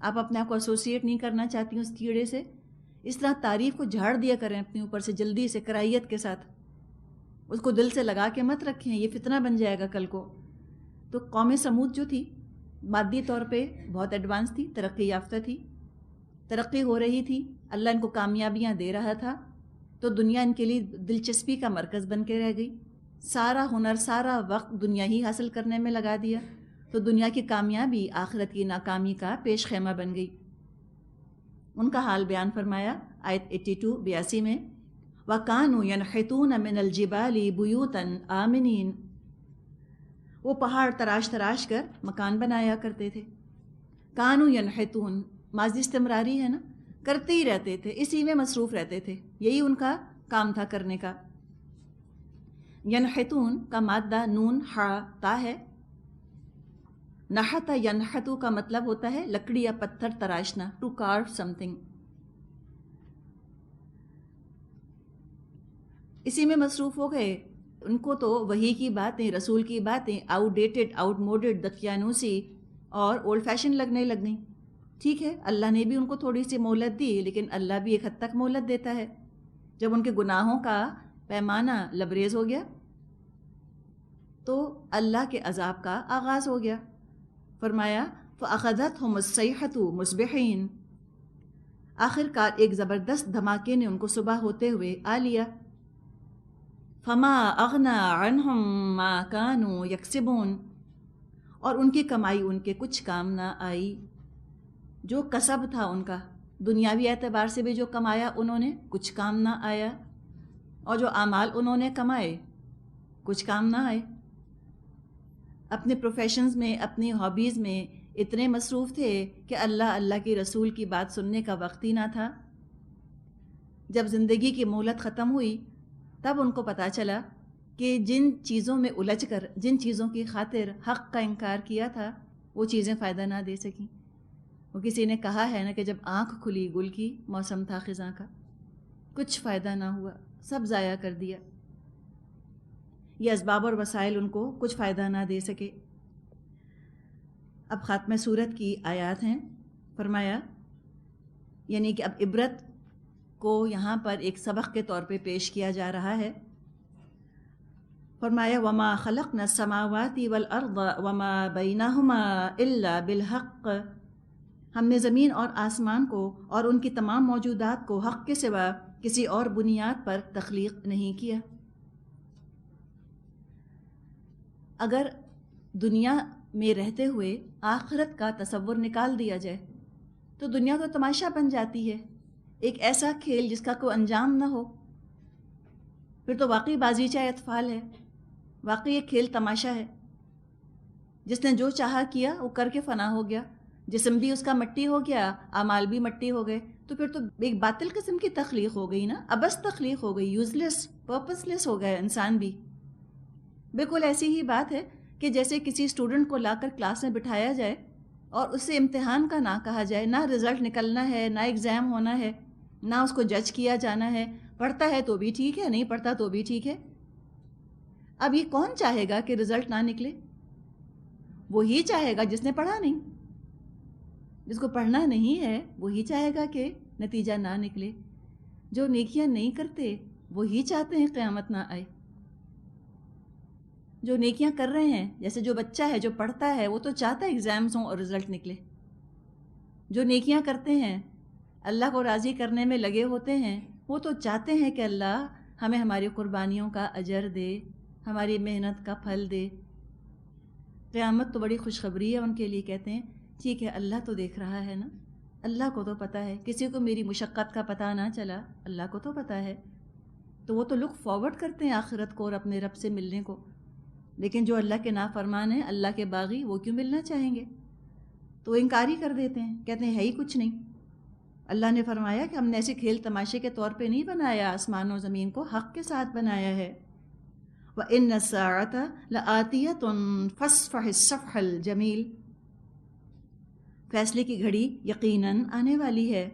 آپ اپنے آپ کو ایسوسیٹ نہیں کرنا چاہتی اس کیڑے سے، اس طرح تعریف کو جھاڑ دیا کریں اپنے اوپر سے جلدی سے، کرائیت کے ساتھ، اس کو دل سے لگا کے مت رکھیں، یہ فتنہ بن جائے گا کل کو۔ تو قوم سمود جو تھی مادی طور پہ بہت ایڈوانس تھی، ترقی یافتہ تھی، ترقی ہو رہی تھی، اللہ ان کو کامیابیاں دے رہا تھا، تو دنیا ان کے لیے دلچسپی کا مرکز بن کے رہ گئی، سارا ہنر سارا وقت دنیا ہی حاصل کرنے میں لگا دیا، تو دنیا کی کامیابی آخرت کی ناکامی کا پیش خیمہ بن گئی۔ ان کا حال بیان فرمایا آیت 82 میں، وَكَانُوا يَنْحِتُونَ مِنَ الْجِبَالِ بُيُوتًا آمِنِينَ، وہ پہاڑ تراش تراش کر مکان بنایا کرتے تھے۔ کانو ینحتون ماضی استمراری ہے نا، کرتے ہی رہتے تھے، اسی میں مصروف رہتے تھے، یہی ان کا کام تھا کرنے کا۔ ینحتون کا مادہ نون ہا تا ہے، نحت ینحتو کا مطلب ہوتا ہے لکڑی یا پتھر تراشنا، ٹو کارو سم تھنگ، اسی میں مصروف ہو گئے۔ ان کو تو وحی کی باتیں، رسول کی باتیں آؤٹ ڈیٹڈ، آؤٹ موڈڈ، دقیانوسی اور اولڈ فیشن لگنے لگ گئیں۔ ٹھیک ہے، اللہ نے بھی ان کو تھوڑی سی مہلت دی، لیکن اللہ بھی ایک حد تک مہلت دیتا ہے۔ جب ان کے گناہوں کا پیمانہ لبریز ہو گیا تو اللہ کے عذاب کا آغاز ہو گیا۔ فرمایا فَأَخَذَتْهُمُ الصَّيْحَةُ مُصْبِحِينَ، آخر کار ایک زبردست دھماکے نے ان کو صبح ہوتے ہوئے آ لیا۔ فَمَا أَغْنَى عَنْهُمْ مَا كَانُوا يَكْسِبُونَ، اور ان کی کمائی ان کے کچھ کام نہ آئی، جو کسب تھا ان کا دنیاوی اعتبار سے بھی جو کمایا انہوں نے کچھ کام نہ آیا، اور جو اعمال انہوں نے کمائے کچھ کام نہ آئے۔ اپنے پروفیشنز میں، اپنی ہابیز میں اتنے مصروف تھے کہ اللہ کی رسول کی بات سننے کا وقت ہی نہ تھا۔ جب زندگی کی مہلت ختم ہوئی تب ان کو پتہ چلا کہ جن چیزوں میں الجھ کر، جن چیزوں کی خاطر حق کا انکار کیا تھا، وہ چیزیں فائدہ نہ دے سکیں۔ وہ کسی نے کہا ہے نا کہ جب آنکھ کھلی گل کی، موسم تھا خزاں کا، کچھ فائدہ نہ ہوا، سب ضائع کر دیا۔ یہ اسباب اور وسائل ان کو کچھ فائدہ نہ دے سکے۔ اب خاتمہ سورت کی آیات ہیں۔ فرمایا یعنی کہ اب عبرت کو یہاں پر ایک سبق کے طور پہ پیش کیا جا رہا ہے۔ فرمایا وَمَا خَلَقْنَا السَّمَاوَاتِ وَالْأَرْضَ وَمَا بَيْنَهُمَا إِلَّا بِالْحَقِّ، ہم نے زمین اور آسمان کو اور ان کی تمام موجودات کو حق کے سوا کسی اور بنیاد پر تخلیق نہیں کیا۔ اگر دنیا میں رہتے ہوئے آخرت کا تصور نکال دیا جائے تو دنیا تو تماشا بن جاتی ہے، ایک ایسا کھیل جس کا کوئی انجام نہ ہو، پھر تو واقعی بازیچہ اطفال ہے، واقعی ایک کھیل تماشا ہے۔ جس نے جو چاہا کیا وہ کر کے فنا ہو گیا، جسم بھی اس کا مٹی ہو گیا، اعمال بھی مٹی ہو گئے، تو پھر تو ایک باطل قسم کی تخلیق ہو گئی نا، ابس تخلیق ہو گئی، یوز لیس، پرپس لیس ہو گیا انسان بھی۔ بالکل ایسی ہی بات ہے کہ جیسے کسی اسٹوڈنٹ کو لا کر کلاس میں بٹھایا جائے اور اس سے امتحان کا نہ کہا جائے، نہ رزلٹ نکلنا ہے، نہ ایگزام ہونا ہے، نہ اس کو جج کیا جانا ہے، پڑھتا ہے تو بھی ٹھیک ہے، نہیں پڑھتا تو بھی ٹھیک ہے۔ اب یہ کون چاہے گا کہ رزلٹ نہ نکلے؟ وہی چاہے گا جس نے پڑھا نہیں، جس کو پڑھنا نہیں ہے وہی چاہے گا کہ نتیجہ نہ نکلے۔ جو نیکیاں نہیں کرتے وہی چاہتے ہیں قیامت نہ آئے۔ جو نیکیاں کر رہے ہیں، جیسے جو بچہ ہے جو پڑھتا ہے وہ تو چاہتا ہے ایگزامز ہوں اور رزلٹ نکلے۔ جو نیکیاں کرتے ہیں، اللہ کو راضی کرنے میں لگے ہوتے ہیں، وہ تو چاہتے ہیں کہ اللہ ہمیں ہماری قربانیوں کا اجر دے، ہماری محنت کا پھل دے۔ قیامت تو بڑی خوشخبری ہے ان کے لیے، کہتے ہیں ٹھیک ہے اللہ تو دیکھ رہا ہے نا، اللہ کو تو پتہ ہے، کسی کو میری مشقت کا پتہ نہ چلا، اللہ کو تو پتہ ہے۔ تو وہ تو لک فارورڈ کرتے ہیں آخرت کو اور اپنے رب سے ملنے کو، لیکن جو اللہ کے نافرمان ہیں، اللہ کے باغی، وہ کیوں ملنا چاہیں گے؟ تو وہ انکاری کر دیتے ہیں، کہتے ہیں ہے ہی کچھ نہیں۔ اللہ نے فرمایا کہ ہم نے ایسے کھیل تماشے کے طور پہ نہیں بنایا، آسمان و زمین کو حق کے ساتھ بنایا ہے۔ وَإِنَّ السَّاعَةَ لَآتِيَةٌ فَاصْفَحِ الصَّفْحَ الْجَمِيلَ، فیصلے کی گھڑی یقیناً آنے والی ہے،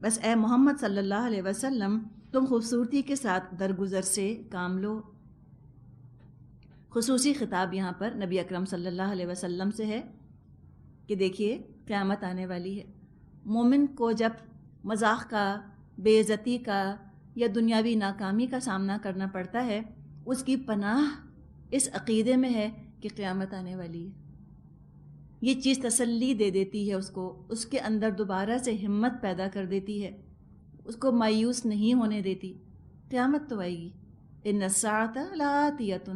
بس اے محمد صلی اللہ علیہ وسلم تم خوبصورتی کے ساتھ درگزر سے کام لو۔ خصوصی خطاب یہاں پر نبی اکرم صلی اللہ علیہ وسلم سے ہے کہ دیکھیے قیامت آنے والی ہے، مومن کو جب مذاق کا، بے عزتی کا یا دنیاوی ناکامی کا سامنا کرنا پڑتا ہے، اس کی پناہ اس عقیدے میں ہے کہ قیامت آنے والی ہے۔ یہ چیز تسلی دے دیتی ہے اس کو، اس کے اندر دوبارہ سے ہمت پیدا کر دیتی ہے، اس کو مایوس نہیں ہونے دیتی۔ قیامت تو آئے گی، ان الساعۃ لآتیۃ،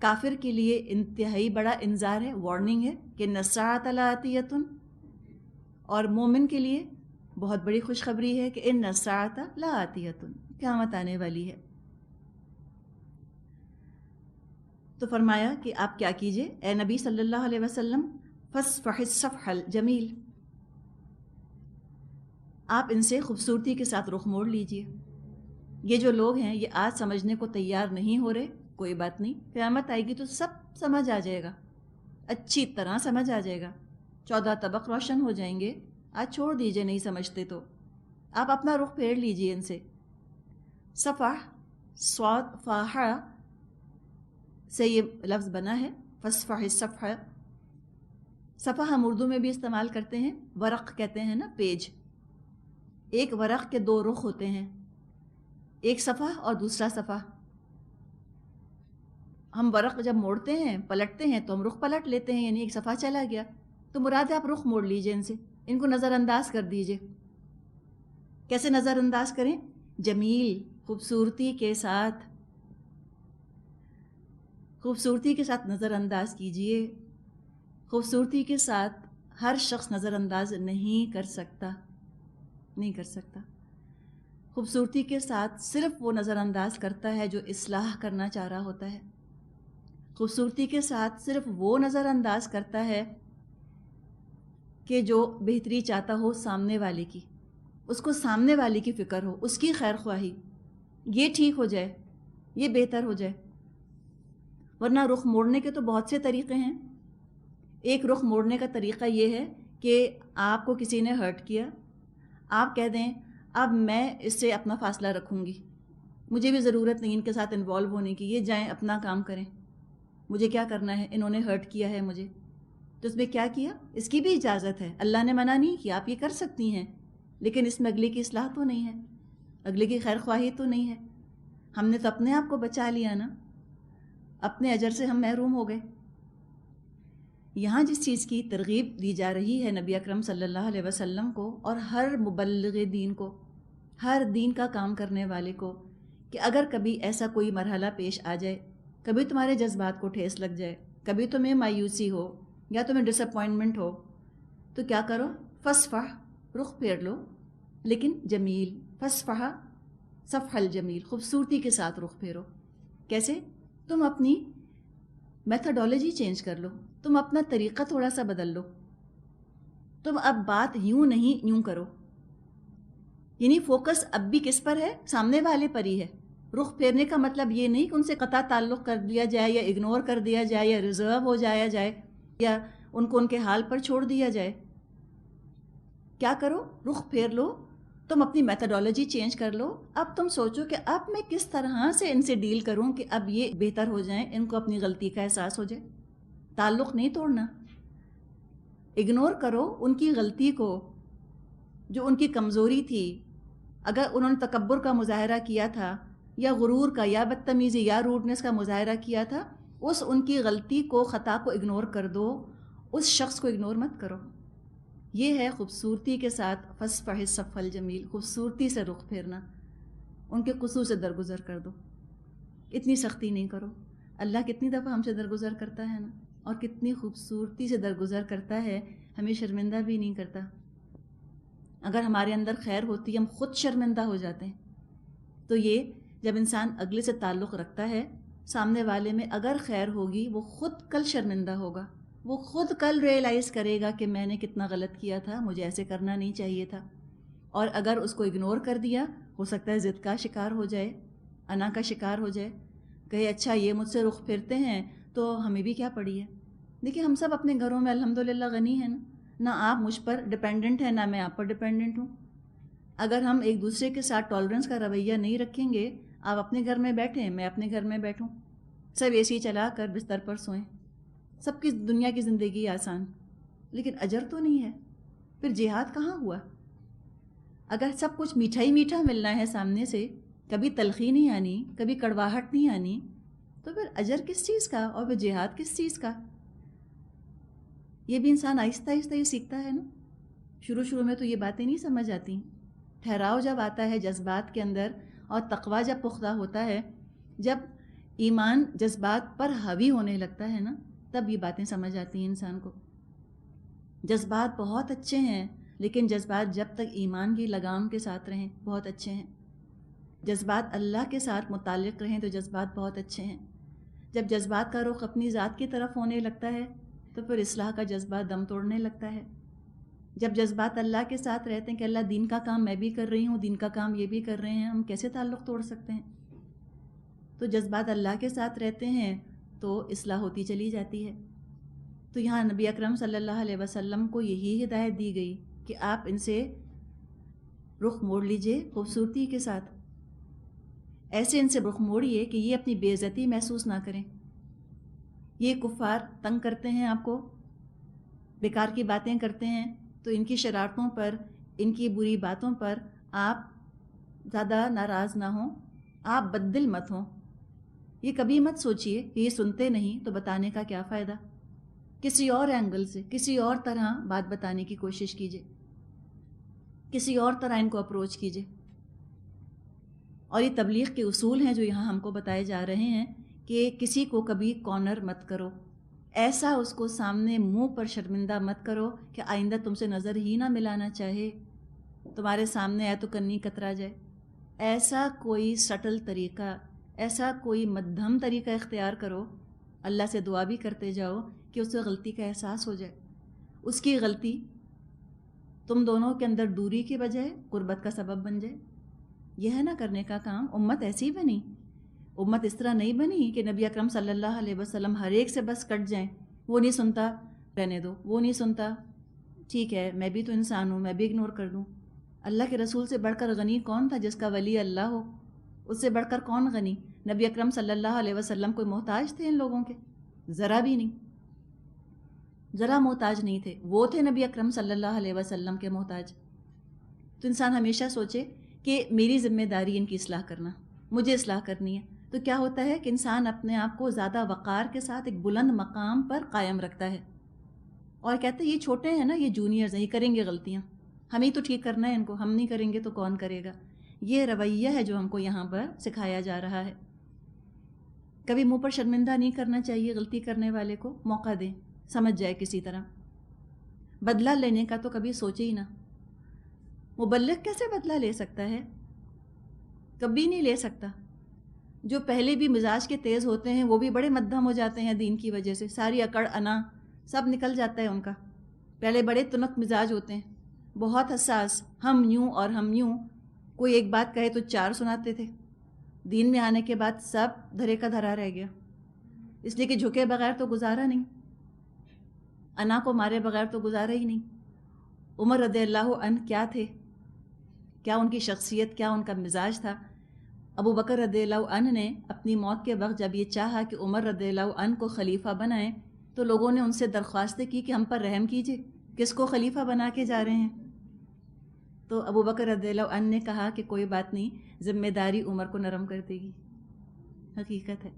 کافر کے لیے انتہائی بڑا انذار ہے، وارننگ ہے کہ ان الساعۃ لآتیۃ، اور مومن کے لیے بہت بڑی خوشخبری ہے کہ ان الساعۃ لآتیۃ، قیامت آنے والی ہے۔ تو فرمایا کہ آپ کیا کیجئے اے نبی صلی اللہ علیہ وسلم، فاصفح الصفح الجمیل، آپ ان سے خوبصورتی کے ساتھ رخ موڑ لیجئے۔ یہ جو لوگ ہیں یہ آج سمجھنے کو تیار نہیں ہو رہے، کوئی بات نہیں، قیامت آئے گی تو سب سمجھ آ جائے گا، اچھی طرح سمجھ آ جائے گا، 14 طبق روشن ہو جائیں گے۔ آج چھوڑ دیجئے نہیں سمجھتے تو، آپ اپنا رخ پھیر لیجئے ان سے۔ صفح صاد فاحہ سے یہ لفظ بنا ہے، فاصفح الصفح۔ صفحہ ہم اردو میں بھی استعمال کرتے ہیں، ورق کہتے ہیں نا، پیج۔ ایک ورق کے 2 رخ ہوتے ہیں، ایک صفحہ اور دوسرا صفحہ۔ ہم ورق جب موڑتے ہیں، پلٹتے ہیں تو ہم رخ پلٹ لیتے ہیں، یعنی ایک صفحہ چلا گیا، تو مراد ہے آپ رخ موڑ لیجئے ان سے، ان کو نظر انداز کر دیجئے۔ کیسے نظر انداز کریں؟ جمیل، خوبصورتی کے ساتھ، خوبصورتی کے ساتھ نظر انداز کیجئے۔ خوبصورتی کے ساتھ ہر شخص نظر انداز نہیں کر سکتا، نہیں کر سکتا۔ خوبصورتی کے ساتھ صرف وہ نظر انداز کرتا ہے جو اصلاح کرنا چاہ رہا ہوتا ہے۔ خوبصورتی کے ساتھ صرف وہ نظر انداز کرتا ہے کہ جو بہتری چاہتا ہو سامنے والے کی، اس کو سامنے والے کی فکر ہو، اس کی خیر خواہی، یہ ٹھیک ہو جائے، یہ بہتر ہو جائے۔ ورنہ رخ موڑنے کے تو بہت سے طریقے ہیں۔ ایک رخ موڑنے کا طریقہ یہ ہے کہ آپ کو کسی نے ہرٹ کیا، آپ کہہ دیں اب میں اس سے اپنا فاصلہ رکھوں گی، مجھے بھی ضرورت نہیں ان کے ساتھ انوالو ہونے کی، یہ جائیں اپنا کام کریں، مجھے کیا کرنا ہے، انہوں نے ہرٹ کیا ہے مجھے۔ تو اس میں کیا کیا؟ اس کی بھی اجازت ہے، اللہ نے منع نہیں کیا، آپ یہ کر سکتی ہیں، لیکن اس میں اگلے کی اصلاح تو نہیں ہے، اگلے کی خیر خواہی تو نہیں ہے۔ ہم نے تو اپنے آپ کو بچا لیا نا، اپنے اجر سے ہم محروم ہو گئے۔ یہاں جس چیز کی ترغیب دی جا رہی ہے نبی اکرم صلی اللہ علیہ وسلم کو اور ہر مبلغ دین کو، ہر دین کا کام کرنے والے کو، کہ اگر کبھی ایسا کوئی مرحلہ پیش آ جائے، کبھی تمہارے جذبات کو ٹھیس لگ جائے، کبھی تمہیں مایوسی ہو یا تمہیں ڈس اپوائنٹمنٹ ہو، تو کیا کرو؟ فاصفح، رخ پھیر لو، لیکن جمیل، فاصفح صفح الجمیل، خوبصورتی کے ساتھ رخ پھیرو۔ کیسے؟ تم اپنی میتھڈولوجی چینج کر لو، تم اپنا طریقہ تھوڑا سا بدل لو، تم اب بات یوں نہیں یوں کرو، یعنی فوکس اب بھی کس پر ہے؟ سامنے والے پر ہی ہے۔ رخ پھیرنے کا مطلب یہ نہیں کہ ان سے قطع تعلق کر دیا جائے یا اگنور کر دیا جائے یا ریزرو ہو جایا جائے یا ان کو ان کے حال پر چھوڑ دیا جائے۔ کیا کرو؟ رخ پھیر لو، تم اپنی میتھڈولوجی چینج کر لو۔ اب تم سوچو کہ اب میں کس طرح سے ان سے ڈیل کروں کہ اب یہ بہتر ہو جائیں، ان کو اپنی غلطی کا احساس ہو جائے۔ تعلق نہیں توڑنا، اگنور کرو ان کی غلطی کو، جو ان کی کمزوری تھی۔ اگر انہوں نے تکبر کا مظاہرہ کیا تھا یا غرور کا یا بدتمیزی یا روڈنس کا مظاہرہ کیا تھا، اس ان کی غلطی کو، خطا کو اگنور کر دو، اس شخص کو اگنور مت کرو۔ یہ ہے خوبصورتی کے ساتھ فاصفح الصفح الجمیل، خوبصورتی سے رخ پھیرنا، ان کے قصور سے درگزر کر دو، اتنی سختی نہیں کرو۔ اللہ کتنی دفعہ ہم سے درگزر کرتا ہے نا، اور کتنی خوبصورتی سے درگزر کرتا ہے، ہمیں شرمندہ بھی نہیں کرتا۔ اگر ہمارے اندر خیر ہوتی ہے ہم خود شرمندہ ہو جاتے ہیں۔ تو یہ جب انسان اگلے سے تعلق رکھتا ہے، سامنے والے میں اگر خیر ہوگی وہ خود کل شرمندہ ہوگا، وہ خود کل ریئلائز کرے گا کہ میں نے کتنا غلط کیا تھا، مجھے ایسے کرنا نہیں چاہیے تھا۔ اور اگر اس کو اگنور کر دیا، ہو سکتا ہے ضد کا شکار ہو جائے، انا کا شکار ہو جائے، کہے اچھا یہ مجھ سے رخ پھرتے ہیں تو ہمیں بھی کیا پڑی ہے۔ دیکھیں ہم سب اپنے گھروں میں الحمدللہ غنی ہیں نا، نہ آپ مجھ پر ڈپینڈنٹ ہیں نہ میں آپ پر ڈپینڈنٹ ہوں۔ اگر ہم ایک دوسرے کے ساتھ ٹالرنس کا رویہ نہیں رکھیں گے، آپ اپنے گھر میں بیٹھیں میں اپنے گھر میں بیٹھوں، سب اے سی چلا کر بستر پر سوئیں، سب کی دنیا کی زندگی آسان، لیکن اجر تو نہیں ہے۔ پھر جہاد کہاں ہوا؟ اگر سب کچھ میٹھا ہی میٹھا ملنا ہے سامنے سے، کبھی تلخی نہیں آنی، کبھی کڑواہٹ نہیں آنی، تو پھر اجر کس چیز کا اور پھر جہاد کس چیز کا؟ یہ بھی انسان آہستہ آہستہ ہی سیکھتا ہے نا. شروع میں تو یہ باتیں نہیں سمجھ آتی. ٹھہراؤ جب آتا ہے جذبات کے اندر اور تقویٰ جب پختہ ہوتا ہے، جب ایمان جذبات پر حاوی ہونے لگتا ہے نا، تب یہ باتیں سمجھ آتی ہیں انسان کو. جذبات بہت اچھے ہیں، لیکن جذبات جب تک ایمان کی لگام کے ساتھ رہیں بہت اچھے ہیں. جذبات اللہ کے ساتھ متعلق رہیں تو جذبات بہت اچھے ہیں. جب جذبات کا رخ اپنی ذات کی طرف ہونے لگتا ہے تو پھر اصلاح کا جذبہ دم توڑنے لگتا ہے. جب جذبات اللہ کے ساتھ رہتے ہیں کہ اللہ دین کا کام میں بھی کر رہی ہوں، دین کا کام یہ بھی کر رہے ہیں، ہم کیسے تعلق توڑ سکتے ہیں؟ تو جذبات اللہ کے ساتھ رہتے ہیں تو اصلاح ہوتی چلی جاتی ہے. تو یہاں نبی اکرم صلی اللہ علیہ وسلم کو یہی ہدایت دی گئی کہ آپ ان سے رخ موڑ لیجئے خوبصورتی کے ساتھ. ایسے ان سے رخ موڑیے کہ یہ اپنی بے عزتی محسوس نہ کریں. یہ کفار تنگ کرتے ہیں آپ کو، بیکار کی باتیں کرتے ہیں، تو ان کی شرارتوں پر، ان کی بری باتوں پر آپ زیادہ ناراض نہ ہوں، آپ بددل مت ہوں. یہ کبھی مت سوچئے کہ یہ سنتے نہیں تو بتانے کا کیا فائدہ. کسی اور اینگل سے، کسی اور طرح بات بتانے کی کوشش کیجئے، کسی اور طرح ان کو اپروچ کیجئے. اور یہ تبلیغ کے اصول ہیں جو یہاں ہم کو بتائے جا رہے ہیں کہ کسی کو کبھی کارنر مت کرو، ایسا اس کو سامنے منہ پر شرمندہ مت کرو کہ آئندہ تم سے نظر ہی نہ ملانا چاہے، تمہارے سامنے آئے تو کنی کترا جائے. ایسا کوئی سٹل طریقہ، ایسا کوئی مدھم طریقہ اختیار کرو، اللہ سے دعا بھی کرتے جاؤ کہ اسے غلطی کا احساس ہو جائے. اس کی غلطی تم دونوں کے اندر دوری کے بجائے قربت کا سبب بن جائے. یہ ہے نا کرنے کا کام. امت ایسی بنی، امت اس طرح نہیں بنی کہ نبی اکرم صلی اللہ علیہ وسلم ہر ایک سے بس کٹ جائیں. وہ نہیں سنتا رہنے دو، وہ نہیں سنتا ٹھیک ہے، میں بھی تو انسان ہوں، میں بھی اگنور کر دوں. اللہ کے رسول سے بڑھ کر غنی کون تھا؟ جس کا ولی اللہ ہو. اس سے بڑھ کر کون غنی؟ نبی اکرم صلی اللہ علیہ وسلم کوئی محتاج تھے ان لوگوں کے؟ ذرا بھی نہیں، ذرا محتاج نہیں تھے. وہ تھے نبی اکرم صلی اللہ علیہ وسلم کے محتاج. تو انسان ہمیشہ سوچے کہ میری ذمہ داری ان کی اصلاح کرنا، مجھے اصلاح کرنی ہے. تو کیا ہوتا ہے کہ انسان اپنے آپ کو زیادہ وقار کے ساتھ ایک بلند مقام پر قائم رکھتا ہے اور کہتے ہیں یہ چھوٹے ہیں نا، یہ جونیئرز ہیں، یہ کریں گے غلطیاں، ہمیں تو ٹھیک کرنا ہے ان کو، ہم نہیں کریں گے تو کون کرے گا. یہ رویہ ہے جو ہم کو یہاں پر سکھایا جا رہا ہے. کبھی منہ پر شرمندہ نہیں کرنا چاہیے. غلطی کرنے والے کو موقع دیں، سمجھ جائے کسی طرح. بدلہ لینے کا تو کبھی سوچے ہی نہ. مبلغ کیسے بدلہ لے سکتا ہے؟ کبھی نہیں لے سکتا. جو پہلے بھی مزاج کے تیز ہوتے ہیں وہ بھی بڑے مدھم ہو جاتے ہیں دین کی وجہ سے. ساری اکڑ انا سب نکل جاتا ہے ان کا. پہلے بڑے تنک مزاج ہوتے ہیں، بہت حساس، ہم یوں اور ہم یوں. کوئی ایک بات کہے تو چار سناتے تھے. دین میں آنے کے بعد سب دھرے کا دھرا رہ گیا، اس لیے کہ جھکے بغیر تو گزارا نہیں، انا کو مارے بغیر تو گزارا ہی نہیں. عمر رضی اللہ عنہ کیا تھے؟ کیا ان کی شخصیت، کیا ان کا مزاج تھا؟ ابو بکر رضی اللہ عنہ نے اپنی موت کے وقت جب یہ چاہا کہ عمر رضی اللہ عنہ کو خلیفہ بنائیں تو لوگوں نے ان سے درخواستیں کی کہ ہم پر رحم کیجئے، کس کو خلیفہ بنا کے جا رہے ہیں؟ تو ابو بکر رضی اللہ عنہ نے کہا کہ کوئی بات نہیں، ذمہ داری عمر کو نرم کر دے گی. حقیقت ہے.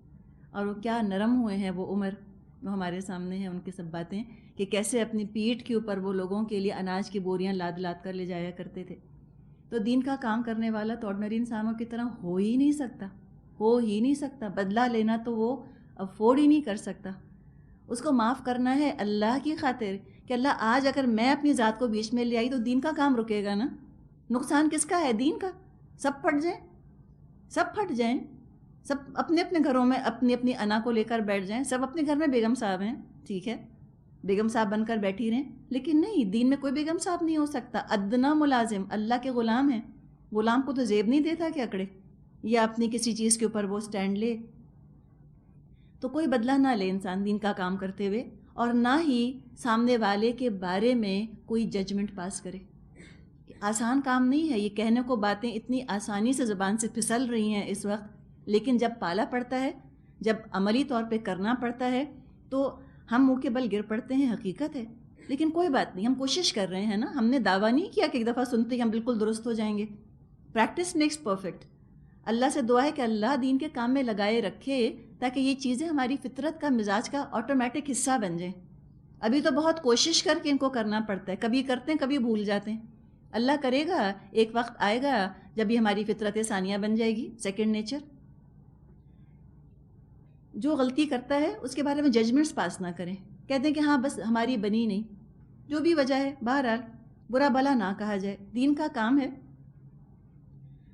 اور وہ کیا نرم ہوئے ہیں وہ عمر، وہ ہمارے سامنے ہیں ان کی سب باتیں کہ کیسے اپنی پیٹھ کے اوپر وہ لوگوں کے لیے اناج کی بوریاں لاد لاد کر لے جایا کرتے تھے. تو دین کا کام کرنے والا تو آرڈنری انسانوں کی طرح ہو ہی نہیں سکتا، ہو ہی نہیں سکتا. بدلہ لینا تو وہ افورڈ ہی نہیں کر سکتا. اس کو معاف کرنا ہے اللہ کی خاطر کہ اللہ آج اگر میں اپنی ذات کو بیچ میں لے آئی تو دین کا کام رکے گا نا. نقصان کس کا ہے؟ دین کا. سب پھٹ جائیں، سب پھٹ جائیں، سب اپنے اپنے گھروں میں اپنی اپنی انا کو لے کر بیٹھ جائیں. سب اپنے گھر میں بیگم صاحب ہیں، ٹھیک ہے، بیگم صاحب بن کر بیٹھی رہیں. لیکن نہیں، دین میں کوئی بیگم صاحب نہیں ہو سکتا. ادنا ملازم اللہ کے غلام ہیں. غلام کو تو زیب نہیں دیتا کہ اکڑے یا اپنی کسی چیز کے اوپر وہ سٹینڈ لے. تو کوئی بدلہ نہ لے انسان دین کا کام کرتے ہوئے، اور نہ ہی سامنے والے کے بارے میں کوئی ججمنٹ پاس کرے. آسان کام نہیں ہے. یہ کہنے کو باتیں اتنی آسانی سے زبان سے پھسل رہی ہیں اس وقت، لیکن جب پالا پڑتا ہے، جب عملی طور پہ کرنا پڑتا ہے تو ہم منہ کے بل گر پڑتے ہیں. حقیقت ہے. لیکن کوئی بات نہیں، ہم کوشش کر رہے ہیں نا، ہم نے دعویٰ نہیں کیا کہ ایک دفعہ سنتے ہی ہم بالکل درست ہو جائیں گے. Practice makes perfect. اللہ سے دعا ہے کہ اللہ دین کے کام میں لگائے رکھے تاکہ یہ چیزیں ہماری فطرت کا، مزاج کا آٹومیٹک حصہ بن جائیں. ابھی تو بہت کوشش کر کے ان کو کرنا پڑتا ہے، کبھی کرتے ہیں کبھی بھول جاتے ہیں. اللہ کرے گا ایک وقت آئے گا جب یہ ہماری فطرت ثانیہ بن جائے گی، سیکنڈ نیچر. جو غلطی کرتا ہے اس کے بارے میں ججمنٹس پاس نہ کریں، کہتے ہیں کہ ہاں بس ہماری بنی نہیں، جو بھی وجہ ہے بہرحال برا بلا نہ کہا جائے. دین کا کام ہے،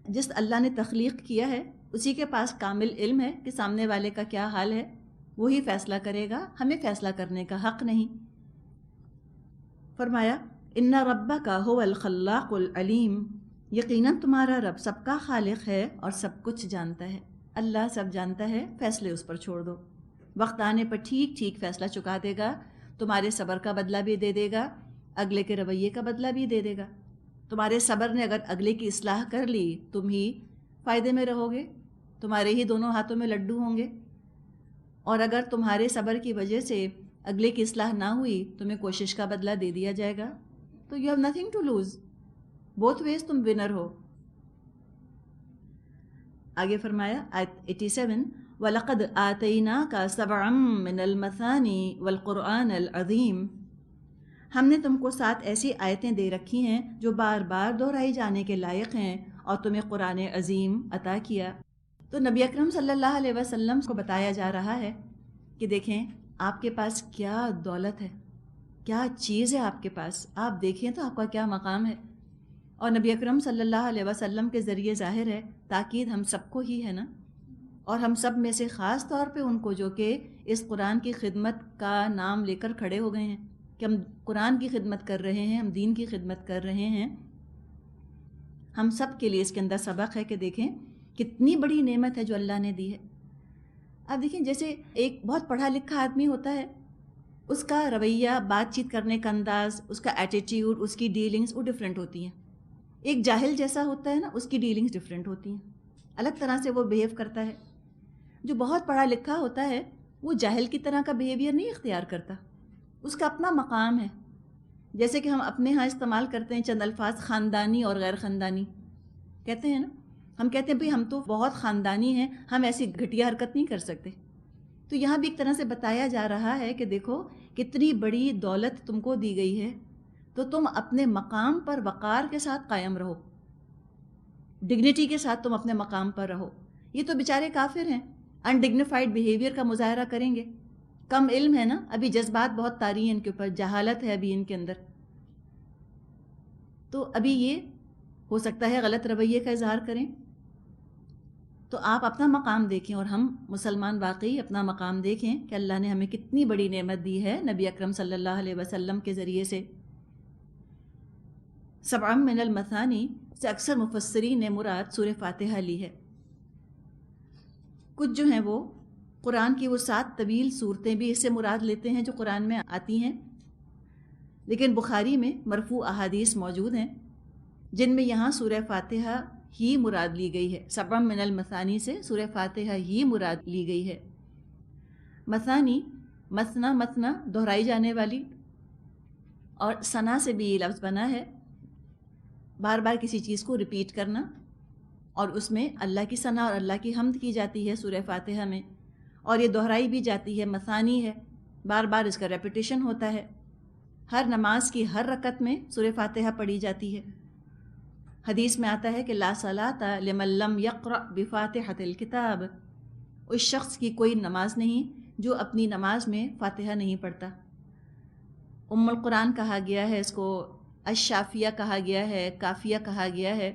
جس اللہ نے تخلیق کیا ہے اسی کے پاس کامل علم ہے کہ سامنے والے کا کیا حال ہے، وہی فیصلہ کرے گا، ہمیں فیصلہ کرنے کا حق نہیں. فرمایا ان ربک هو الخلاق العلیم، یقیناً تمہارا رب سب کا خالق ہے اور سب کچھ جانتا ہے. اللہ سب جانتا ہے، فیصلے اس پر چھوڑ دو. وقت آنے پر ٹھیک ٹھیک فیصلہ چکا دے گا، تمہارے صبر کا بدلہ بھی دے دے گا، اگلے کے رویے کا بدلہ بھی دے دے گا. تمہارے صبر نے اگر اگلے کی اصلاح کر لی، تم ہی فائدے میں رہو گے، تمہارے ہی دونوں ہاتھوں میں لڈو ہوں گے. اور اگر تمہارے صبر کی وجہ سے اگلے کی اصلاح نہ ہوئی، تمہیں کوشش کا بدلہ دے دیا جائے گا. تو you have nothing to lose, both ways تم ونر ہو. آگے فرمایا آیت 87 وَلَقَدْ آتَيْنَاكَ سَبْعًا مِّنَ الْمَثَانِي وَالْقُرْآنَ الْعَظِيمِ، ہم نے تم کو 7 ایسی آیتیں دے رکھی ہیں جو بار بار دہرائی جانے کے لائق ہیں، اور تمہیں قرآن عظیم عطا کیا. تو نبی اکرم صلی اللہ علیہ وسلم کو بتایا جا رہا ہے کہ دیکھیں آپ کے پاس کیا دولت ہے، کیا چیز ہے آپ کے پاس، آپ دیکھیں تو آپ کا کیا مقام ہے. اور نبی اکرم صلی اللہ علیہ وسلم کے ذریعے ظاہر ہے تاکید ہم سب کو ہی ہے نا، اور ہم سب میں سے خاص طور پہ ان کو جو کہ اس قرآن کی خدمت کا نام لے کر کھڑے ہو گئے ہیں کہ ہم قرآن کی خدمت کر رہے ہیں، ہم دین کی خدمت کر رہے ہیں. ہم سب کے لیے اس کے اندر سبق ہے کہ دیکھیں کتنی بڑی نعمت ہے جو اللہ نے دی ہے. اب دیکھیں جیسے ایک بہت پڑھا لکھا آدمی ہوتا ہے، اس کا رویہ، بات چیت کرنے کا انداز، اس کا ایٹیٹیوڈ، اس کی ڈیلنگز وہ ڈیفرنٹ ہوتی ہیں. ایک جاہل جیسا ہوتا ہے نا، اس کی ڈیلنگز ڈیفرنٹ ہوتی ہیں، الگ طرح سے وہ بیہیو کرتا ہے. جو بہت پڑھا لکھا ہوتا ہے وہ جاہل کی طرح کا بیہیویئر نہیں اختیار کرتا، اس کا اپنا مقام ہے. جیسے کہ ہم اپنے ہاں استعمال کرتے ہیں چند الفاظ خاندانی اور غیر خاندانی، کہتے ہیں نا، ہم کہتے ہیں بھئی ہم تو بہت خاندانی ہیں، ہم ایسی گھٹیا حرکت نہیں کر سکتے. تو یہاں بھی ایک طرح سے بتایا جا رہا ہے کہ دیکھو کتنی بڑی دولت تم کو دی گئی ہے، تو تم اپنے مقام پر وقار کے ساتھ قائم رہو، ڈگنیٹی کے ساتھ تم اپنے مقام پر رہو. یہ تو بیچارے کافر ہیں، انڈگنیفائڈ بیہیویئر کا مظاہرہ کریں گے، کم علم ہے نا، ابھی جذبات بہت طاری ہیں ان کے اوپر، جہالت ہے ابھی ان کے اندر، تو ابھی یہ ہو سکتا ہے غلط رویے کا اظہار کریں. تو آپ اپنا مقام دیکھیں اور ہم مسلمان واقعی اپنا مقام دیکھیں کہ اللہ نے ہمیں کتنی بڑی نعمت دی ہے نبی اکرم صلی اللہ علیہ وسلم کے ذریعے سے. سبع من المثانی سے اکثر مفسرین نے مراد سورہ فاتحہ لی ہے. کچھ جو ہیں وہ قرآن کی وہ 7 طویل صورتیں بھی اس سے مراد لیتے ہیں جو قرآن میں آتی ہیں، لیکن بخاری میں مرفوع احادیث موجود ہیں جن میں یہاں سورہ فاتحہ ہی مراد لی گئی ہے. سبع من المثانی سے سورہ فاتحہ ہی مراد لی گئی ہے. مثانی، مثنا مثنا دہرائی جانے والی، اور ثنا سے بھی یہ لفظ بنا ہے، بار بار کسی چیز کو ریپیٹ کرنا، اور اس میں اللہ کی ثنا اور اللہ کی حمد کی جاتی ہے سورہ فاتحہ میں، اور یہ دہرائی بھی جاتی ہے، مثانی ہے، بار بار اس کا ریپیٹیشن ہوتا ہے. ہر نماز کی ہر رکعت میں سورہ فاتحہ پڑھی جاتی ہے. حدیث میں آتا ہے کہ لا صلاۃ لمن لم یقرأ بفاتحۃ الکتاب، اس شخص کی کوئی نماز نہیں جو اپنی نماز میں فاتحہ نہیں پڑھتا. ام القرآن کہا گیا ہے اس کو، الشافیہ کہا گیا ہے، کافیہ کہا گیا ہے.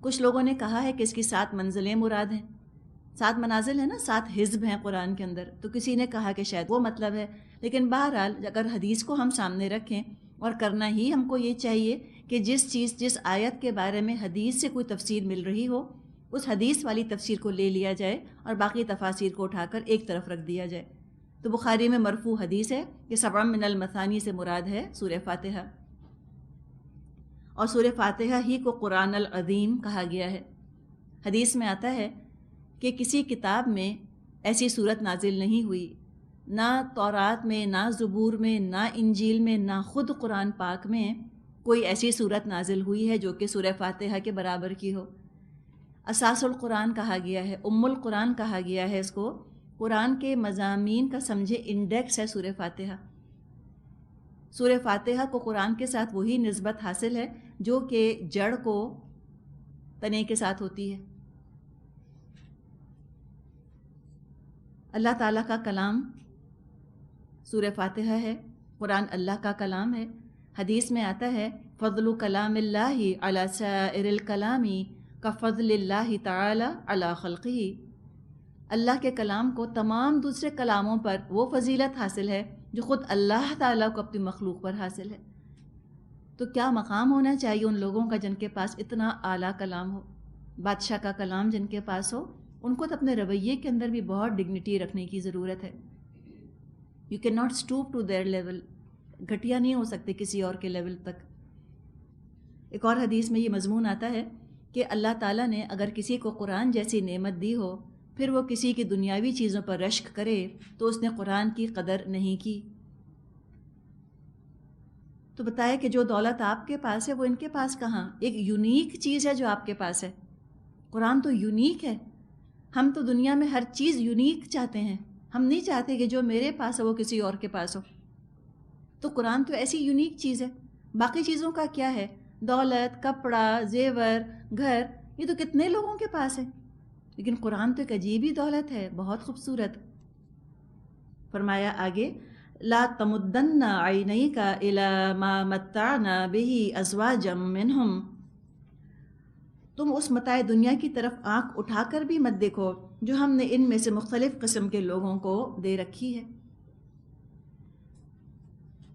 کچھ لوگوں نے کہا ہے کہ اس کی 7 منزلیں مراد ہیں، 7 منازل ہیں نا، 7 حزب ہیں قرآن کے اندر، تو کسی نے کہا کہ شاید وہ مطلب ہے. لیکن بہرحال اگر حدیث کو ہم سامنے رکھیں، اور کرنا ہی ہم کو یہ چاہیے کہ جس آیت کے بارے میں حدیث سے کوئی تفسیر مل رہی ہو، اس حدیث والی تفسیر کو لے لیا جائے اور باقی تفاسیر کو اٹھا کر ایک طرف رکھ دیا جائے. تو بخاری میں مرفوع حدیث ہے کہ سبع من المثانی سے مراد ہے سورہ فاتحہ، اور سورہ فاتحہ ہی کو قرآن العظیم کہا گیا ہے. حدیث میں آتا ہے کہ کسی کتاب میں ایسی صورت نازل نہیں ہوئی نہ تورات میں، نہ زبور میں، نہ انجیل میں، نہ خود قرآن پاک میں کوئی ایسی صورت نازل ہوئی ہے جو کہ سورہ فاتحہ کے برابر کی ہو۔ اساس القرآن کہا گیا ہے، القرآن کہا گیا ہے اس کو۔ قرآن کے مضامین کا سمجھے انڈیکس ہے سورہ فاتحہ۔ سورہ فاتحہ کو قرآن کے ساتھ وہی نسبت حاصل ہے جو کہ جڑ کو تنے کے ساتھ ہوتی ہے۔ اللہ تعالیٰ کا کلام سورہ فاتحہ ہے، قرآن اللہ کا کلام ہے۔ حدیث میں آتا ہے فضل کلام اللہ علی سائر الکلام کفضل اللہ تعالی علی خلقہ۔ اللہ کے کلام کو تمام دوسرے کلاموں پر وہ فضیلت حاصل ہے جو خود اللہ تعالیٰ کو اپنی مخلوق پر حاصل ہے۔ تو کیا مقام ہونا چاہیے ان لوگوں کا جن کے پاس اتنا اعلیٰ کلام ہو، بادشاہ کا کلام جن کے پاس ہو۔ ان کو تو اپنے رویے کے اندر بھی بہت ڈگنیٹی رکھنے کی ضرورت ہے۔ You can not stoop to their level, گھٹیا نہیں ہو سکتے کسی اور کے لیول تک۔ ایک اور حدیث میں یہ مضمون آتا ہے کہ اللہ تعالیٰ نے اگر کسی کو قرآن جیسی نعمت دی ہو، پھر وہ کسی کی دنیاوی چیزوں پر رشک کرے تو اس نے قرآن کی قدر نہیں کی۔ تو بتائے کہ جو دولت آپ کے پاس ہے وہ ان کے پاس کہاں؟ ایک یونیک چیز ہے جو آپ کے پاس ہے۔ قرآن تو یونیک ہے۔ ہم تو دنیا میں ہر چیز یونیک چاہتے ہیں، ہم نہیں چاہتے کہ جو میرے پاس ہے وہ کسی اور کے پاس ہو۔ تو قرآن تو ایسی یونیک چیز ہے۔ باقی چیزوں کا کیا ہے؟ دولت، کپڑا، زیور، گھر، یہ تو کتنے لوگوں کے پاس ہے، لیکن قرآن تو ایک عجیب ہی دولت ہے، بہت خوبصورت۔ فرمایا آگے لا تمدن عینیک الی ما متعنا بہ ازواجا منہم، تم اس متاع دنیا کی طرف آنکھ اٹھا کر بھی مت دیکھو جو ہم نے ان میں سے مختلف قسم کے لوگوں کو دے رکھی ہے۔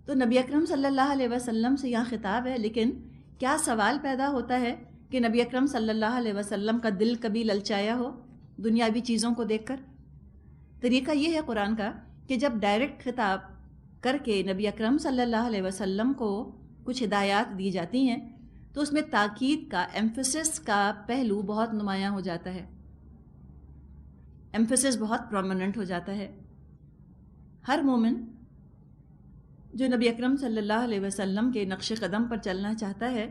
تو نبی اکرم صلی اللہ علیہ وسلم سے یہاں خطاب ہے، لیکن کیا سوال پیدا ہوتا ہے کہ نبی اکرم صلی اللہ علیہ وسلم کا دل کبھی للچایا ہو دنیاوی چیزوں کو دیکھ کر؟ طریقہ یہ ہے قرآن کا کہ جب ڈائریکٹ خطاب کر کے نبی اکرم صلی اللہ علیہ وسلم کو کچھ ہدایات دی جاتی ہیں تو اس میں تاکید کا، ایمفیسس کا پہلو بہت نمایاں ہو جاتا ہے، ایمفیسس بہت پرومیننٹ ہو جاتا ہے۔ ہر مومن جو نبی اکرم صلی اللہ علیہ وسلم کے نقش قدم پر چلنا چاہتا ہے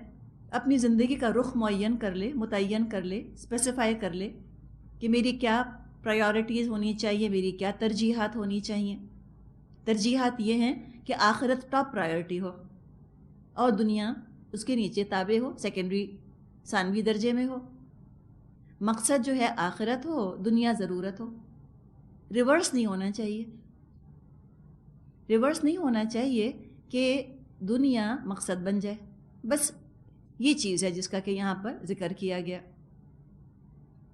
اپنی زندگی کا رخ متعین کر لے، اسپیسیفائی کر لے کہ میری کیا پرائیورٹیز ہونی چاہیے، میری کیا ترجیحات ہونی چاہیے۔ ترجیحات یہ ہیں کہ آخرت ٹاپ پرائیورٹی ہو اور دنیا اس کے نیچے تابع ہو، سیکنڈری ثانوی درجے میں ہو۔ مقصد جو ہے آخرت ہو، دنیا ضرورت ہو۔ ریورس نہیں ہونا چاہیے، ریورس نہیں ہونا چاہیے کہ دنیا مقصد بن جائے۔ بس یہ چیز ہے جس کا کہ یہاں پر ذکر کیا گیا۔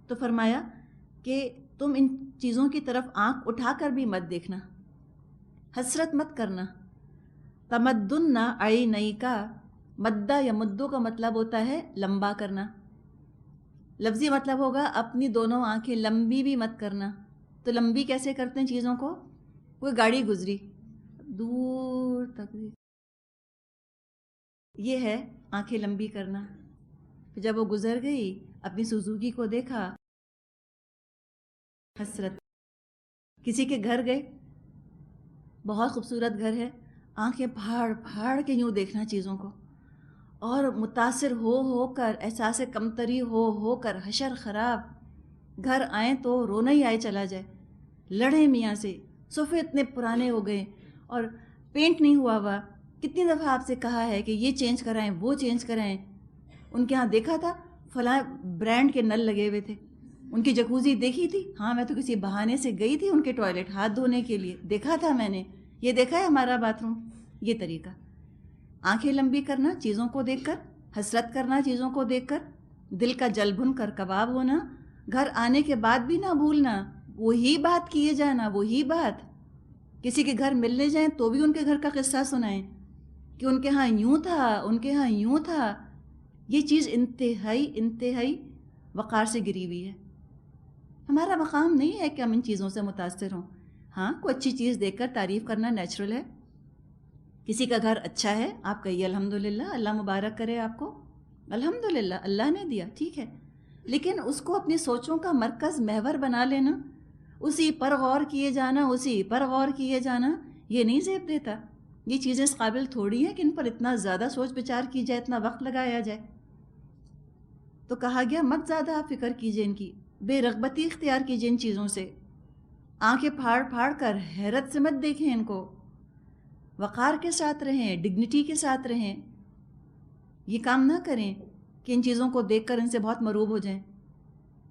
تو فرمایا کہ تم ان چیزوں کی طرف آنکھ اٹھا کر بھی مت دیکھنا، حسرت مت کرنا۔ تمدن عینیکا، مدہ یا مدو کا مطلب ہوتا ہے لمبا کرنا، لفظی مطلب ہوگا اپنی دونوں آنکھیں لمبی بھی مت کرنا۔ تو لمبی کیسے کرتے ہیں چیزوں کو؟ کوئی گاڑی گزری دور تک، یہ ہے آنکھیں لمبی کرنا۔ پھر جب وہ گزر گئی، اپنی سوزوکی کو دیکھا، حسرت۔ کسی کے گھر گئے، بہت خوبصورت گھر ہے، آنکھیں پھاڑ پھاڑ کے یوں دیکھنا چیزوں کو، اور متاثر ہو کر، احساس کمتری ہو کر، حشر خراب، گھر آئیں تو رونا ہی آئے چلا جائے، لڑیں میاں سے، صوفے اتنے پرانے ہو گئے اور پینٹ نہیں ہوا۔ کتنی دفعہ آپ سے کہا ہے کہ یہ چینج کرائیں، وہ چینج کرائیں۔ ان کے ہاں دیکھا تھا فلاں برانڈ کے نل لگے ہوئے تھے، ان کی جکوزی دیکھی تھی، ہاں میں تو کسی بہانے سے گئی تھی ان کے ٹوائلٹ ہاتھ دھونے کے لیے، دیکھا تھا میں نے، یہ دیکھا ہے ہمارا باتھ روم۔ یہ طریقہ آنکھیں لمبی کرنا چیزوں کو دیکھ کر، حسرت کرنا چیزوں کو دیکھ کر، دل کا جل بھن کر کباب ہونا، گھر آنے کے بعد بھی نہ بھولنا، وہی بات کیے جانا، وہی بات۔ کسی کے گھر ملنے جائیں تو بھی ان کے گھر کا قصہ سنائیں کہ ان کے ہاں یوں تھا، ان کے ہاں یوں تھا۔ یہ چیز انتہائی وقار سے گری ہوئی ہے۔ ہمارا مقام نہیں ہے کہ ہم ان چیزوں سے متاثر ہوں۔ ہاں، کوئی اچھی چیز دیکھ کر تعریف کرنا نیچرل ہے۔ کسی کا گھر اچھا ہے، آپ کہیے الحمدللہ، اللہ مبارک کرے آپ کو، الحمدللہ اللہ نے دیا، ٹھیک ہے، لیکن اس کو اپنی سوچوں کا مرکز محور بنا لینا اسی پر غور کیے جانا، اسی پر غور کیے جانا، یہ نہیں زیب دیتا. یہ چیزیں اس قابل تھوڑی ہیں کہ ان پر اتنا زیادہ سوچ بچار کی جائے، اتنا وقت لگایا جائے. تو کہا گیا مت زیادہ آپ فکر کیجئے ان کی، بے رغبتی اختیار کیجئے ان چیزوں سے. آنکھیں پھاڑ پھاڑ کر حیرت سے مت دیکھیں ان کو، وقار کے ساتھ رہیں، ڈگنیٹی کے ساتھ رہیں. یہ کام نہ کریں کہ ان چیزوں کو دیکھ کر ان سے بہت مروب ہو جائیں،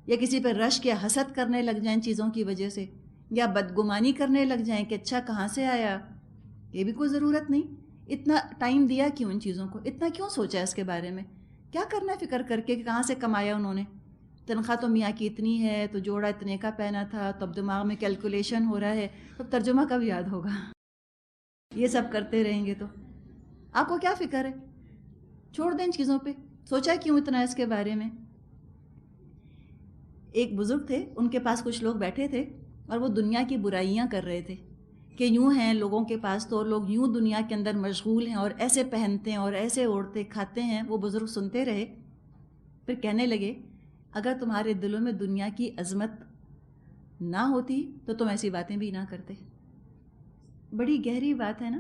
یا کسی پہ رشک یا حسد کرنے لگ جائیں ان چیزوں کی وجہ سے، یا بدگمانی کرنے لگ جائیں کہ اچھا کہاں سے آیا. یہ بھی کوئی ضرورت نہیں. اتنا ٹائم دیا کیوں ان چیزوں کو، اتنا کیوں سوچا اس کے بارے میں؟ کیا کرنا ہے فکر کر کے کہ کہاں سے کمایا انہوں نے؟ تنخواہ تو میاں کی اتنی ہے، تو جوڑا اتنے کا پہنا تھا، تو اب دماغ میں کیلکولیشن ہو رہا ہے، تو ترجمہ کب یاد ہوگا؟ یہ سب کرتے رہیں گے تو آپ کو کیا فکر ہے؟ چھوڑ دیں ان چیزوں پہ. سوچا کیوں اتنا اس کے بارے میں؟ ایک بزرگ تھے، ان کے پاس کچھ لوگ بیٹھے تھے اور وہ دنیا کی برائیاں کر رہے تھے کہ یوں ہیں لوگوں کے پاس، تو لوگ یوں دنیا کے اندر مشغول ہیں اور ایسے پہنتے ہیں اور ایسے اوڑھتے کھاتے ہیں. وہ بزرگ سنتے رہے، پھر کہنے لگے اگر تمہارے دلوں میں دنیا کی عظمت نہ ہوتی تو تم ایسی باتیں بھی نہ کرتے. بڑی گہری بات ہے نا،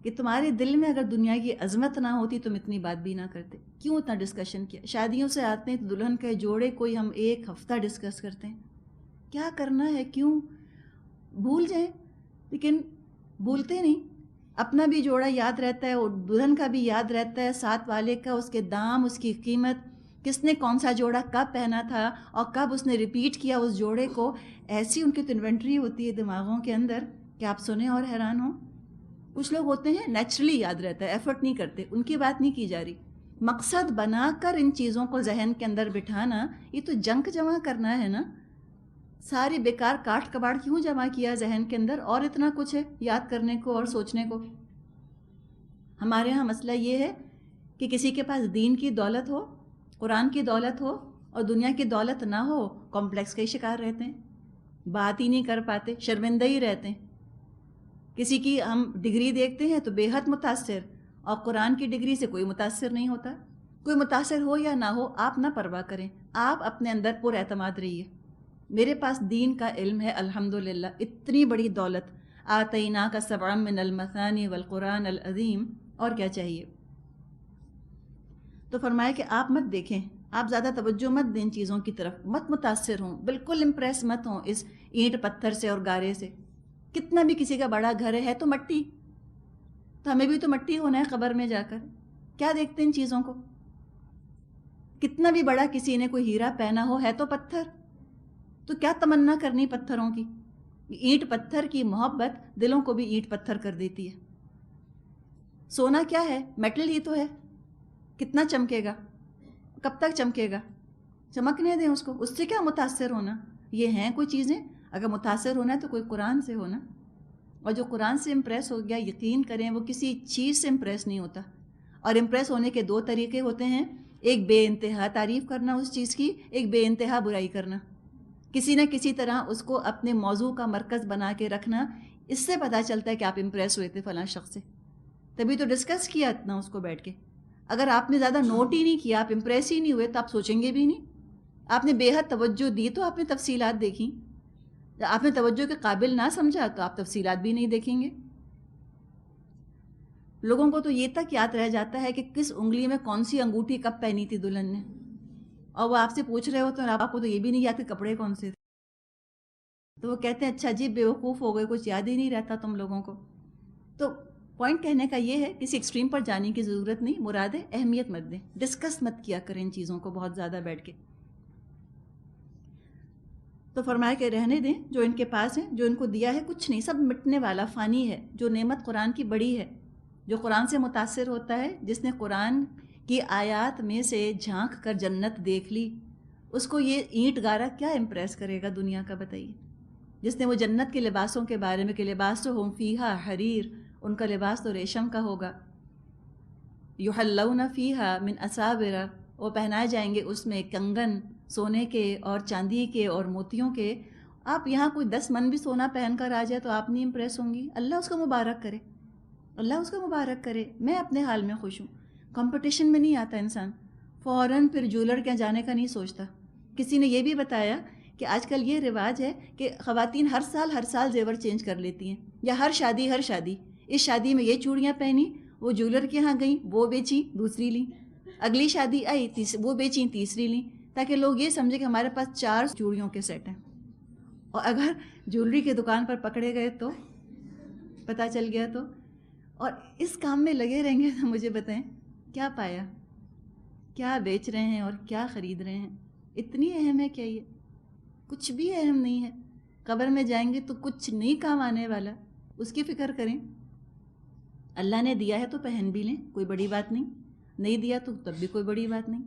کہ تمہارے دل میں اگر دنیا کی عظمت نہ ہوتی تم اتنی بات بھی نہ کرتے. کیوں اتنا ڈسکشن کیا؟ شادیوں سے آتے ہیں تو دلہن کے جوڑے کوئی ہم 1 ہفتہ ڈسکس کرتے ہیں. کیا کرنا ہے؟ کیوں؟ بھول جائیں. لیکن بھولتے نہیں. اپنا بھی جوڑا یاد رہتا ہے اور دلہن کا بھی یاد رہتا ہے، ساتھ والے کا، اس کے دام، اس کی قیمت، کس نے کون سا جوڑا کب پہنا تھا اور کب اس نے ریپیٹ کیا اس جوڑے کو. ایسی ان کی تو انوینٹری ہوتی ہے دماغوں کے اندر کہ آپ سنیں اور حیران ہوں. کچھ لوگ ہوتے ہیں نیچرلی یاد رہتا ہے، ایفرٹ نہیں کرتے، ان کی بات نہیں کی جا رہی. مقصد بنا کر ان چیزوں کو ذہن کے اندر بٹھانا، یہ تو جنک جمع کرنا ہے نا. ساری بیکار کاٹ کباڑ کیوں جمع کیا ذہن کے اندر؟ اور اتنا کچھ ہے یاد کرنے کو اور سوچنے کو. ہمارے ہاں مسئلہ یہ ہے کہ کسی کے پاس دین کی دولت ہو، قرآن کی دولت ہو اور دنیا کی دولت نہ ہو، کمپلیکس کے شکار رہتے ہیں، بات ہی نہیں کر پاتے، شرمندہ ہی رہتے ہیں. کسی کی ہم ڈگری دیکھتے ہیں تو بے حد متاثر، اور قرآن کی ڈگری سے کوئی متاثر نہیں ہوتا. کوئی متاثر ہو یا نہ ہو، آپ نہ پرواہ کریں، آپ اپنے اندر پر اعتماد رہیے. میرے پاس دین کا علم ہے الحمدللہ، اتنی بڑی دولت. آتیناک سبعا من المثانی والقرآن العظیم، اور کیا چاہیے؟ تو فرمایا کہ آپ مت دیکھیں، آپ زیادہ توجہ مت دیں چیزوں کی طرف، مت متاثر ہوں، بالکل امپریس مت ہوں اس اینٹ پتھر سے اور گارے سے. کتنا بھی کسی کا بڑا گھر ہے تو مٹی، تو ہمیں بھی تو مٹی ہونا ہے قبر میں جا کر. کیا دیکھتے ہیں ان چیزوں کو؟ کتنا بھی بڑا کسی نے کوئی ہیرا پہنا ہو، ہے تو پتھر. تو کیا تمنا کرنی پتھروں کی؟ اینٹ پتھر کی محبت دلوں کو بھی اینٹ پتھر کر دیتی ہے. سونا کیا ہے؟ میٹل ہی تو ہے. کتنا چمکے گا؟ کب تک چمکے گا؟ چمکنے دیں اس کو، اس سے کیا متاثر ہونا؟ یہ ہیں کوئی چیزیں، اگر متاثر ہونا ہے تو کوئی قرآن سے ہونا. اور جو قرآن سے امپریس ہو گیا، یقین کریں وہ کسی چیز سے امپریس نہیں ہوتا. اور امپریس ہونے کے 2 طریقے ہوتے ہیں، ایک بے انتہا تعریف کرنا اس چیز کی، ایک بے انتہا برائی کرنا. کسی نہ کسی طرح اس کو اپنے موضوع کا مرکز بنا کے رکھنا. اس سے پتہ چلتا ہے کہ آپ امپریس ہوئے تھے فلاں شخص سے، تبھی تو ڈسکس کیا اتنا اس کو بیٹھ کے. اگر آپ نے زیادہ نوٹ ہی نہیں کیا، آپ امپریس ہی نہیں ہوئے، تو آپ سوچیں گے بھی نہیں. آپ نے بے حد توجہ دی تو آپ نے تفصیلات دیکھیں. آپ نے توجہ کے قابل نہ سمجھا تو آپ تفصیلات بھی نہیں دیکھیں گے. لوگوں کو تو یہ تک یاد رہ جاتا ہے کہ کس انگلی میں کون سی انگوٹھی کب پہنی تھی دلہن نے، اور وہ آپ سے پوچھ رہے ہوتے ہیں اور آپ کو تو یہ بھی نہیں یاد کہ کپڑے کون سے تھے. تو وہ کہتے ہیں اچھا جی بیوقوف ہو گئے، کچھ یاد ہی نہیں رہتا تم لوگوں کو. تو پوائنٹ کہنے کا یہ ہے، کسی ایکسٹریم پر جانے کی ضرورت نہیں. مراد ہے اہمیت مت دیں، ڈسکس مت کیا کریں ان چیزوں کو بہت زیادہ بیٹھ کے. تو فرمایا کہ رہنے دیں جو ان کے پاس ہیں، جو ان کو دیا ہے کچھ نہیں، سب مٹنے والا، فانی ہے. جو نعمت قرآن کی بڑی ہے، جو قرآن سے متاثر ہوتا ہے، جس نے قرآن کی آیات میں سے جھانک کر جنت دیکھ لی، اس کو یہ اینٹ گارا کیا امپریس کرے گا دنیا کا؟ بتائیے. جس نے وہ جنت کے لباسوں کے بارے میں کہ لباس تو ہم فیہا حریر، ان کا لباس تو ریشم کا ہوگا. یحلون فیہا من اساور، وہ پہنائے جائیں گے اس میں کنگن سونے کے اور چاندی کے اور موتیوں کے. آپ یہاں کوئی 10 من بھی سونا پہن کر آ جائے تو آپ نہیں امپریس ہوں گی. اللہ اس کو مبارک کرے، اللہ اس کو مبارک کرے. میں اپنے حال میں خوش ہوں. کمپٹیشن میں نہیں آتا انسان، فوراً پھر جولر کے جانے کا نہیں سوچتا. کسی نے یہ بھی بتایا کہ آج کل یہ رواج ہے کہ خواتین ہر سال زیور چینج کر لیتی ہیں، یا ہر شادی اس شادی میں یہ چوڑیاں پہنی، وہ جولر کے ہاں گئیں، وہ بیچی، دوسری لیں، اگلی شادی آئی وہ بیچیں، تیسری لیں، تاکہ لوگ یہ سمجھیں کہ ہمارے پاس 4 چوڑیوں کے سیٹ ہیں. اور اگر جولری کی دکان پر پکڑے گئے تو پتہ چل گیا تو، اور اس کام میں لگے رہیں گے تو مجھے بتائیں کیا پایا، کیا بیچ رہے ہیں اور کیا خرید رہے ہیں. اتنی اہم ہے کیا؟ یہ کچھ بھی اہم نہیں ہے. قبر میں جائیں گے تو کچھ نہیں کام آنے والا، اس کی فکر کریں. اللہ نے دیا ہے تو پہن بھی لیں، کوئی بڑی بات نہیں دیا تو تب بھی کوئی بڑی بات نہیں.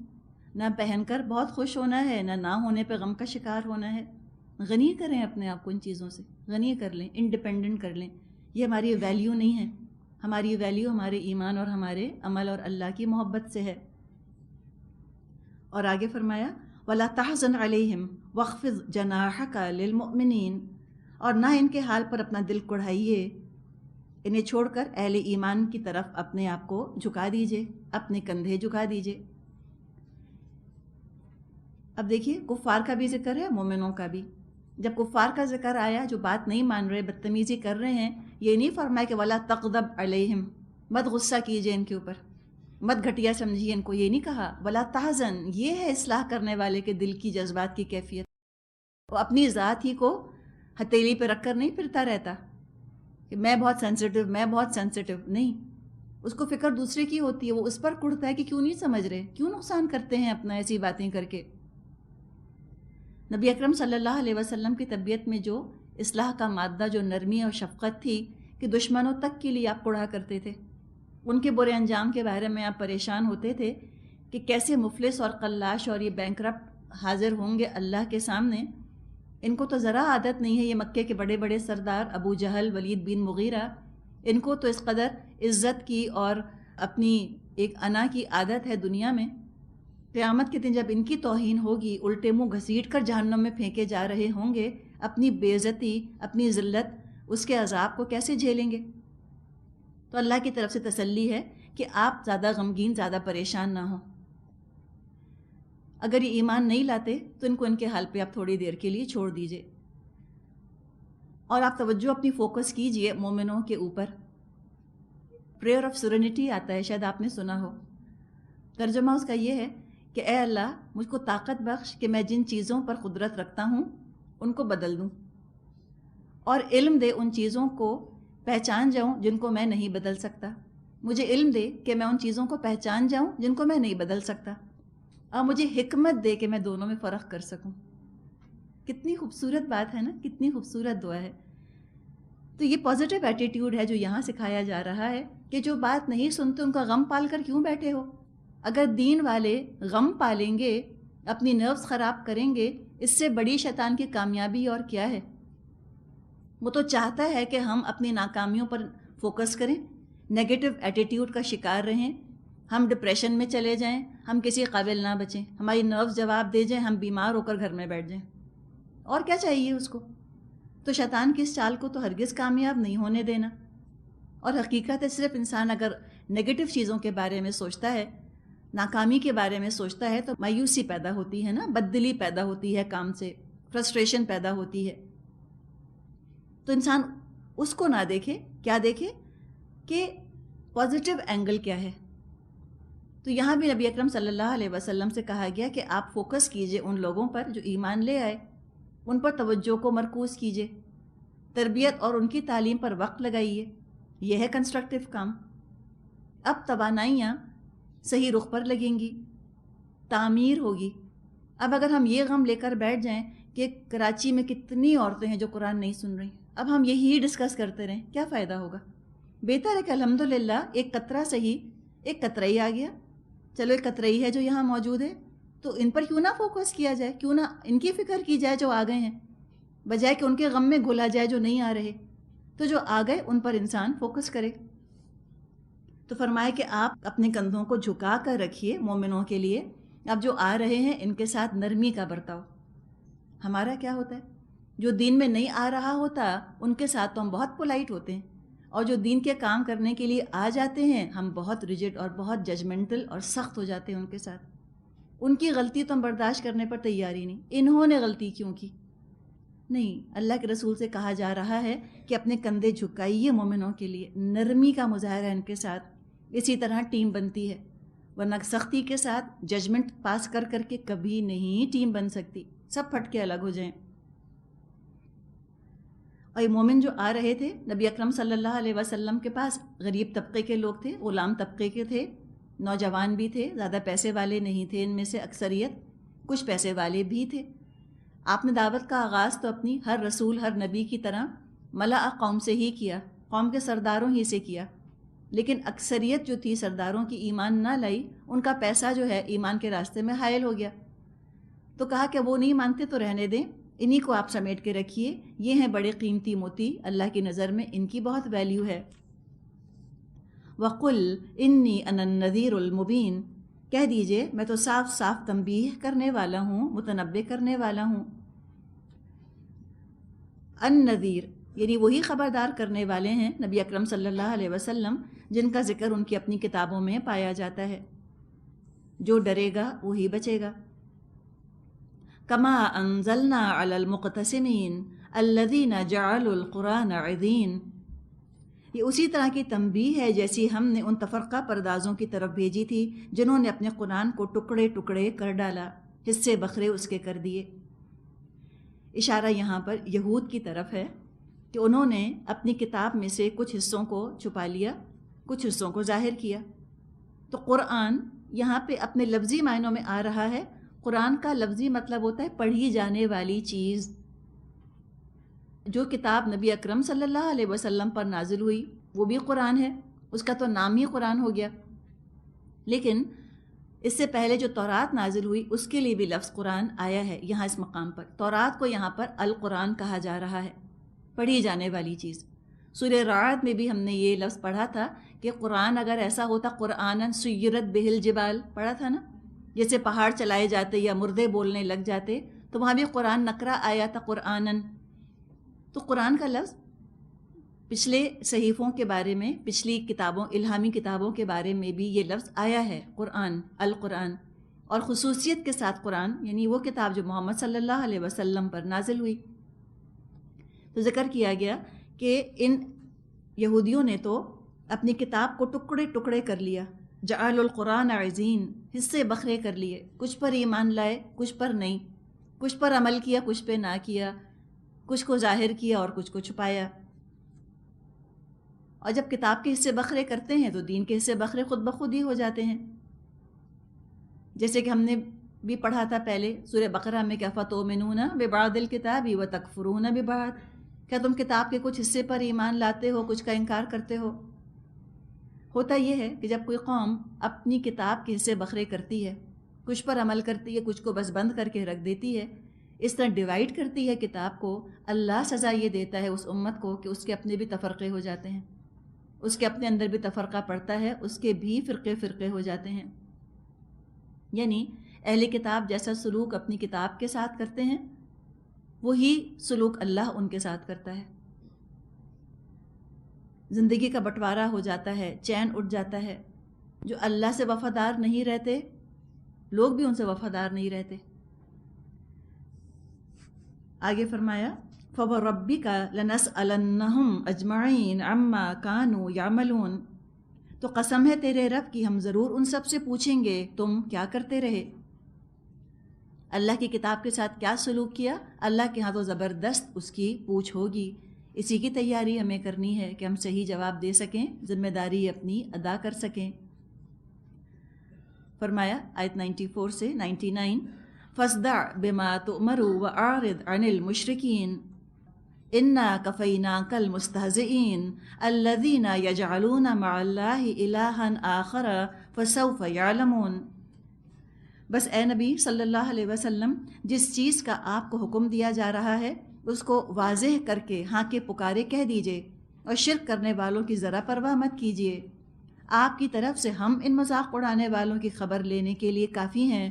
نہ پہن کر بہت خوش ہونا ہے، نہ ہونے پہ غم کا شکار ہونا ہے. غنی کریں اپنے آپ کو ان چیزوں سے، غنی کر لیں، انڈیپینڈنٹ کر لیں. یہ ہماری ویلیو نہیں ہے، ہماری ویلیو ہمارے ایمان اور ہمارے عمل اور اللہ کی محبت سے ہے. اور آگے فرمایا وَلَا تَحْزَنْ عَلَيْهِمْ وَاخْفِضْ جَنَاحَكَ لِلْمُؤْمِنِينَ، اور نہ ان کے حال پر اپنا دل کڑھائیے، انہیں چھوڑ کر اہل ایمان کی طرف اپنے آپ کو جھکا دیجئے، اپنے کندھے جھکا دیجئے. اب دیکھیے کفار کا بھی ذکر ہے، مومنوں کا بھی. جب کفار کا ذکر آیا جو بات نہیں مان رہے، بدتمیزی کر رہے ہیں، یہ نہیں فرمایا کہ وَلَا تَغْضَبْ عَلَيْهِمْ، مت غصہ کیجئے ان کے اوپر، مت گھٹیا سمجھیے ان کو. یہ نہیں کہا. وَلَا تَحْزَنْ، یہ ہے اصلاح کرنے والے کے دل کی جذبات کی کیفیت. وہ اپنی ذات ہی کو ہتھیلی پہ رکھ کر نہیں پھرتا رہتا کہ میں بہت سینسٹیو. نہیں، اس کو فکر دوسرے کی ہوتی ہے، وہ اس پر کڑتا ہے کہ کیوں نہیں سمجھ رہے، کیوں نقصان کرتے ہیں اپنا ایسی باتیں کر کے. نبی اکرم صلی اللہ علیہ وسلم کی طبیعت میں جو اصلاح کا مادہ، جو نرمی اور شفقت تھی کہ دشمنوں تک کے لیے آپ کڑھا کرتے تھے. ان کے برے انجام کے بارے میں آپ پریشان ہوتے تھے کہ کیسے مفلس اور قلاش اور یہ بینکرپٹ حاضر ہوں گے اللہ کے سامنے. ان کو تو ذرا عادت نہیں ہے، یہ مکے کے بڑے بڑے سردار ابو جہل، ولید بن مغیرہ، ان کو تو اس قدر عزت کی اور اپنی ایک انا کی عادت ہے دنیا میں. قیامت کے دن جب ان کی توہین ہوگی، الٹے منہ گھسیٹ کر جہنم میں پھینکے جا رہے ہوں گے، اپنی بے عزتی، اپنی ذلت، اس کے عذاب کو کیسے جھیلیں گے؟ تو اللہ کی طرف سے تسلی ہے کہ آپ زیادہ غمگین، زیادہ پریشان نہ ہوں. اگر یہ ایمان نہیں لاتے تو ان کو ان کے حال پہ آپ تھوڑی دیر کے لیے چھوڑ دیجئے، اور آپ توجہ اپنی فوکس کیجئے مومنوں کے اوپر. پریئر آف سرینٹی آتا ہے، شاید آپ نے سنا ہو. ترجمہ اس کا یہ ہے کہ اے اللہ مجھ کو طاقت بخش کہ میں جن چیزوں پر قدرت رکھتا ہوں ان کو بدل دوں، اور علم دے ان چیزوں کو پہچان جاؤں جن کو میں نہیں بدل سکتا. مجھے علم دے کہ میں ان چیزوں کو پہچان جاؤں جن کو میں نہیں بدل سکتا، اور مجھے حکمت دے کہ میں دونوں میں فرق کر سکوں. کتنی خوبصورت بات ہے نا، کتنی خوبصورت دعا ہے. تو یہ پازیٹیو ایٹیٹیوڈ ہے جو یہاں سکھایا جا رہا ہے کہ جو بات نہیں سنتے ان کا غم پال کر کیوں بیٹھے ہو. اگر دین والے غم پالیں گے، اپنی نروس خراب کریں گے، اس سے بڑی شیطان کی کامیابی اور کیا ہے؟ وہ تو چاہتا ہے کہ ہم اپنی ناکامیوں پر فوکس کریں، نیگیٹو ایٹیٹیوڈ کا شکار رہیں، ہم ڈپریشن میں چلے جائیں، ہم کسی قابل نہ بچیں، ہماری نروس جواب دے جائیں، ہم بیمار ہو کر گھر میں بیٹھ جائیں. اور کیا چاہیے اس کو؟ تو شیطان کی اس چال کو تو ہرگز کامیاب نہیں ہونے دینا. اور حقیقت ہے صرف انسان اگر نیگیٹو چیزوں کے بارے میں سوچتا ہے، ناکامی کے بارے میں سوچتا ہے، تو مایوسی پیدا ہوتی ہے نا، بددلی پیدا ہوتی ہے کام سے، فرسٹریشن پیدا ہوتی ہے. تو انسان اس کو نہ دیکھے، کیا دیکھے کہ پازیٹیو اینگل کیا ہے. تو یہاں بھی نبی اکرم صلی اللہ علیہ وسلم سے کہا گیا کہ آپ فوکس کیجئے ان لوگوں پر جو ایمان لے آئے، ان پر توجہ کو مرکوز کیجئے، تربیت اور ان کی تعلیم پر وقت لگائیے. یہ ہے کنسٹرکٹیو کام. اب توانائیاں صحیح رخ پر لگیں گی، تعمیر ہوگی. اب اگر ہم یہ غم لے کر بیٹھ جائیں کہ کراچی میں کتنی عورتیں ہیں جو قرآن نہیں سن رہی، اب ہم یہی ڈسکس کرتے رہیں، کیا فائدہ ہوگا؟ بہتر ہے کہ الحمدللہ ایک قطرہ صحیح، ایک قطرہ آ گیا، چلو ایک قطرہ ہے جو یہاں موجود ہے، تو ان پر کیوں نہ فوکس کیا جائے، کیوں نہ ان کی فکر کی جائے جو آ گئے ہیں، بجائے کہ ان کے غم میں گھلا جائے جو نہیں آ رہے. تو جو آ گئے ان پر انسان فوکس کرے. تو فرمائے کہ آپ اپنے کندھوں کو جھکا کر رکھیے مومنوں کے لیے. اب جو آ رہے ہیں ان کے ساتھ نرمی کا برتاؤ. ہمارا کیا ہوتا ہے؟ جو دین میں نہیں آ رہا ہوتا ان کے ساتھ تو ہم بہت پولائٹ ہوتے ہیں، اور جو دین کے کام کرنے کے لیے آ جاتے ہیں ہم بہت ریجڈ اور بہت ججمنٹل اور سخت ہو جاتے ہیں ان کے ساتھ. ان کی غلطی تو ہم برداشت کرنے پر تیار ہی نہیں. انہوں نے غلطی کیوں کی؟ نہیں، اللہ کے رسول سے کہا جا رہا ہے کہ اپنے کندھے جھکائیے مومنوں کے لیے، نرمی کا مظاہرہ ان کے ساتھ. اسی طرح ٹیم بنتی ہے، ورنہ سختی کے ساتھ ججمنٹ پاس کر کر کے کبھی نہیں ٹیم بن سکتی، سب پھٹ کے الگ ہو جائیں. اور یہ مومن جو آ رہے تھے نبی اکرم صلی اللہ علیہ وسلم کے پاس، غریب طبقے کے لوگ تھے، غلام طبقے کے تھے، نوجوان بھی تھے، زیادہ پیسے والے نہیں تھے، ان میں سے اکثریت کچھ پیسے والے بھی تھے. آپ نے دعوت کا آغاز تو اپنی ہر رسول ہر نبی کی طرح ملأ قوم سے ہی کیا، قوم کے سرداروں ہی سے کیا، لیکن اکثریت جو تھی سرداروں کی ایمان نہ لائی، ان کا پیسہ جو ہے ایمان کے راستے میں حائل ہو گیا. تو کہا کہ وہ نہیں مانتے تو رہنے دیں، انہی کو آپ سمیٹ کے رکھیے، یہ ہیں بڑے قیمتی موتی، اللہ کی نظر میں ان کی بہت ویلیو ہے. وَقُلْ إِنِّي أَنَا النَّذِيرُ الْمُبِينُ، کہہ دیجئے میں تو صاف صاف تنبیہ کرنے والا ہوں، متنبہ کرنے والا ہوں. النذیر یعنی وہی خبردار کرنے والے ہیں نبی اکرم صلی اللہ علیہ وسلم، جن کا ذکر ان کی اپنی کتابوں میں پایا جاتا ہے. جو ڈرے گا وہی بچے گا. کما انزلنا علی المقتسمین الذین جعلوا القرآن عضین، یہ اسی طرح کی تنبیہ ہے جیسی ہم نے ان تفرقہ پردازوں کی طرف بھیجی تھی جنہوں نے اپنے قرآن کو ٹکڑے ٹکڑے کر ڈالا، حصے بکھرے اس کے کر دیے. اشارہ یہاں پر یہود کی طرف ہے کہ انہوں نے اپنی کتاب میں سے کچھ حصوں کو چھپا لیا، کچھ حصوں کو ظاہر کیا. تو قرآن یہاں پہ اپنے لفظی معنوں میں آ رہا ہے. قرآن کا لفظی مطلب ہوتا ہے پڑھی جانے والی چیز. جو کتاب نبی اکرم صلی اللہ علیہ وسلم پر نازل ہوئی وہ بھی قرآن ہے، اس کا تو نام ہی قرآن ہو گیا. لیکن اس سے پہلے جو تورات نازل ہوئی اس کے لیے بھی لفظ قرآن آیا ہے یہاں اس مقام پر. تورات کو یہاں پر القرآن کہا جا رہا ہے، پڑھی جانے والی چیز. سورہ رعد میں بھی ہم نے یہ لفظ پڑھا تھا کہ قرآن اگر ایسا ہوتا قرآناً سیرت بہ الجبال، پڑھا تھا نا، جیسے پہاڑ چلائے جاتے یا مردے بولنے لگ جاتے، تو وہاں بھی قرآن نکرہ آیا تھا قرآناً. تو قرآن کا لفظ پچھلے صحیفوں کے بارے میں، پچھلی کتابوں الہامی کتابوں کے بارے میں بھی یہ لفظ آیا ہے قرآن، القرآن. اور خصوصیت کے ساتھ قرآن یعنی وہ کتاب جو محمد صلی اللہ علیہ وسلم پر نازل ہوئی. تو ذکر کیا گیا کہ ان یہودیوں نے تو اپنی کتاب کو ٹکڑے ٹکڑے کر لیا، جعل القرآن عضین، حصے بکھرے کر لیے، کچھ پر ایمان لائے کچھ پر نہیں، کچھ پر عمل کیا کچھ پہ نہ کیا، کچھ کو ظاہر کیا اور کچھ کو چھپایا. اور جب کتاب کے حصے بکھرے کرتے ہیں تو دین کے حصے بکھرے خود بخود ہی ہو جاتے ہیں. جیسے کہ ہم نے بھی پڑھا تھا پہلے سورہ بقرہ میں کہ فتؤمنون ببعض الکتاب وتکفرون ببعض، کیا تم کتاب کے کچھ حصے پر ایمان لاتے ہو کچھ کا انکار کرتے ہو. ہوتا یہ ہے کہ جب کوئی قوم اپنی کتاب کے حصے بکھرے کرتی ہے، کچھ پر عمل کرتی ہے کچھ کو بس بند کر کے رکھ دیتی ہے، اس طرح ڈیوائیڈ کرتی ہے کتاب کو، اللہ سزا یہ دیتا ہے اس امت کو کہ اس کے اپنے بھی تفرقے ہو جاتے ہیں، اس کے اپنے اندر بھی تفرقہ پڑتا ہے، اس کے بھی فرقے فرقے ہو جاتے ہیں. یعنی اہل کتاب جیسا سلوک اپنی کتاب کے ساتھ کرتے ہیں وہی سلوک اللہ ان کے ساتھ کرتا ہے. زندگی کا بٹوارا ہو جاتا ہے، چین اٹھ جاتا ہے. جو اللہ سے وفادار نہیں رہتے لوگ بھی ان سے وفادار نہیں رہتے. آگے فرمایا فَوَرَبِّكَ لَنَسْأَلَنَّهُمْ أَجْمَعِينَ عَمَّا كَانُوا يَعْمَلُونَ، تو قسم ہے تیرے رب کی ہم ضرور ان سب سے پوچھیں گے تم کیا کرتے رہے. اللہ کی کتاب کے ساتھ کیا سلوک کیا، اللہ کے ہاں تو زبردست اس کی پوچھ ہوگی. اسی کی تیاری ہمیں کرنی ہے کہ ہم صحیح جواب دے سکیں، ذمہ داری اپنی ادا کر سکیں. فرمایا آیت 94 سے 99 فَاصْدَعْ بِمَا تُؤْمَرُ وَأَعْرِضْ عَنِ الْمُشْرِكِينَ إِنَّا كَفَيْنَاكَ الْمُسْتَهْزِئِينَ الَّذِينَ يَجْعَلُونَ مَعَ اللَّهِ إِلَٰهًا آخَرَ فَسَوْفَ يَعْلَمُونَ. بس اے نبی صلی اللہ علیہ وسلم، جس چیز کا آپ کو حکم دیا جا رہا ہے اس کو واضح کر کے ہاں کے پکارے کہہ دیجئے، اور شرک کرنے والوں کی ذرا پرواہ مت کیجیے. آپ کی طرف سے ہم ان مذاق اڑانے والوں کی خبر لینے کے لیے کافی ہیں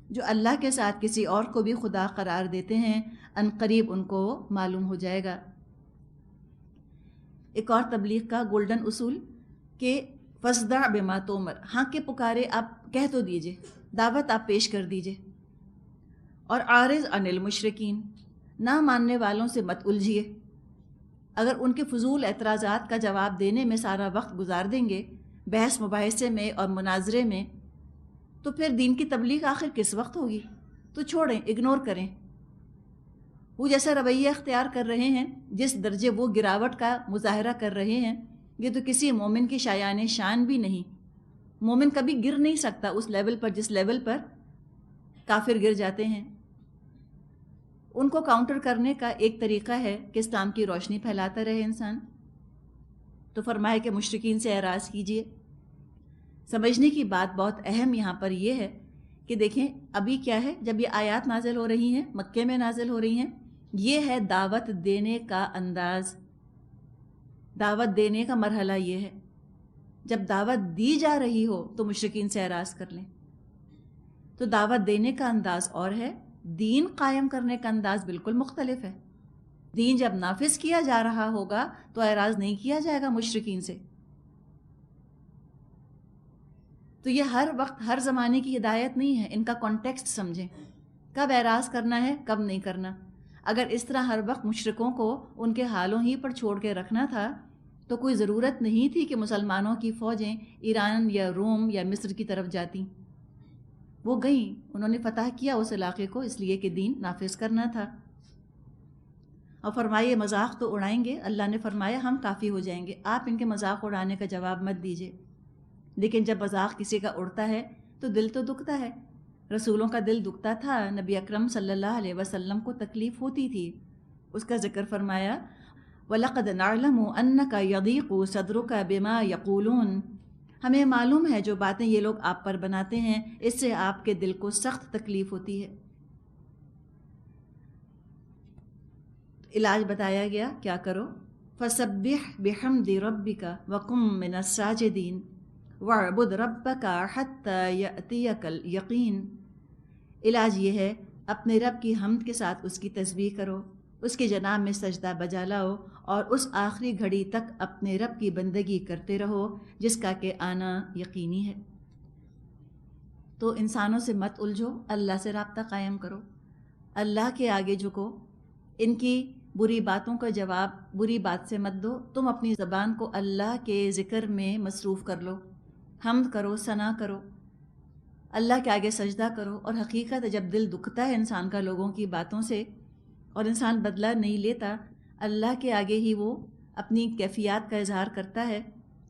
جو اللہ کے ساتھ کسی اور کو بھی خدا قرار دیتے ہیں، ان قریب ان کو معلوم ہو جائے گا. ایک اور تبلیغ کا گولڈن اصول کہ فَاصْدَعْ بِمَا تُؤْمَرُ، ہاں کے پکارے آپ کہہ تو دیجئے، دعوت آپ پیش کر دیجئے. اور عارض عن المشرکین، نہ ماننے والوں سے مت الجھیے۔ اگر ان کے فضول اعتراضات کا جواب دینے میں سارا وقت گزار دیں گے، بحث مباحثے میں اور مناظرے میں، تو پھر دین کی تبلیغ آخر کس وقت ہوگی؟ تو چھوڑیں، اگنور کریں۔ وہ جیسا رویہ اختیار کر رہے ہیں، جس درجے وہ گراوٹ کا مظاہرہ کر رہے ہیں، یہ تو کسی مومن کی شایان شان بھی نہیں۔ مومن کبھی گر نہیں سکتا اس لیول پر جس لیول پر کافر گر جاتے ہیں۔ ان کو کاؤنٹر کرنے کا ایک طریقہ ہے کہ اسلام کی روشنی پھیلاتا رہے انسان۔ تو فرمائے کہ مشرکین سے اعراض کیجیے۔ سمجھنے کی بات بہت اہم یہاں پر یہ ہے کہ دیکھیں ابھی کیا ہے، جب یہ آیات نازل ہو رہی ہیں، مکے میں نازل ہو رہی ہیں، یہ ہے دعوت دینے کا انداز، دعوت دینے کا مرحلہ یہ ہے۔ جب دعوت دی جا رہی ہو تو مشرکین سے اعراض کر لیں۔ تو دعوت دینے کا انداز اور ہے، دین قائم کرنے کا انداز بالکل مختلف ہے۔ دین جب نافذ کیا جا رہا ہوگا تو اعراض نہیں کیا جائے گا مشرکین سے۔ تو یہ ہر وقت ہر زمانے کی ہدایت نہیں ہے، ان کا کانٹیکسٹ سمجھیں، کب اعراض کرنا ہے کب نہیں کرنا۔ اگر اس طرح ہر وقت مشرکوں کو ان کے حالوں ہی پر چھوڑ کے رکھنا تھا تو کوئی ضرورت نہیں تھی کہ مسلمانوں کی فوجیں ایران یا روم یا مصر کی طرف جاتی۔ وہ گئیں، انہوں نے فتح کیا اس علاقے کو اس لیے کہ دین نافذ کرنا تھا۔ اور فرمائے مذاق تو اڑائیں گے، اللہ نے فرمایا ہم کافی ہو جائیں گے، آپ ان کے مذاق اڑانے کا جواب مت دیجیے۔ لیکن جب مذاق کسی کا اڑتا ہے تو دل تو دکھتا ہے۔ رسولوں کا دل دکھتا تھا، نبی اکرم صلی اللہ علیہ وسلم کو تکلیف ہوتی تھی۔ اس کا ذکر فرمایا وَلَقَدْ نَعْلَمُ أَنَّكَ يَضِيقُ صَدْرُكَ بِمَا يَقُولُونَ، ہمیں معلوم ہے جو باتیں یہ لوگ آپ پر بناتے ہیں اس سے آپ کے دل کو سخت تکلیف ہوتی ہے۔ علاج بتایا گیا، کیا کرو؟ فَسَبِّحْ بِحَمْدِ رَبِّكَ وَقُمْ مِنَ السَّاجِدِينَ وَاعْبُدْ رَبَّكَ حَتَّى يَأْتِيَكَ الْيَقِينُ۔ علاج یہ ہے، اپنے رب کی حمد کے ساتھ اس کی تسبیح کرو، اس کے جناب میں سجدہ بجا لاؤ، اور اس آخری گھڑی تک اپنے رب کی بندگی کرتے رہو جس کا کہ آنا یقینی ہے۔ تو انسانوں سے مت الجھو، اللہ سے رابطہ قائم کرو، اللہ کے آگے جھکو، ان کی بری باتوں کا جواب بری بات سے مت دو، تم اپنی زبان کو اللہ کے ذکر میں مصروف کر لو، حمد کرو، ثنا کرو، اللہ کے آگے سجدہ کرو۔ اور حقیقت ہے جب دل دکھتا ہے انسان کا لوگوں کی باتوں سے اور انسان بدلہ نہیں لیتا، اللہ کے آگے ہی وہ اپنی کیفیات کا اظہار کرتا ہے،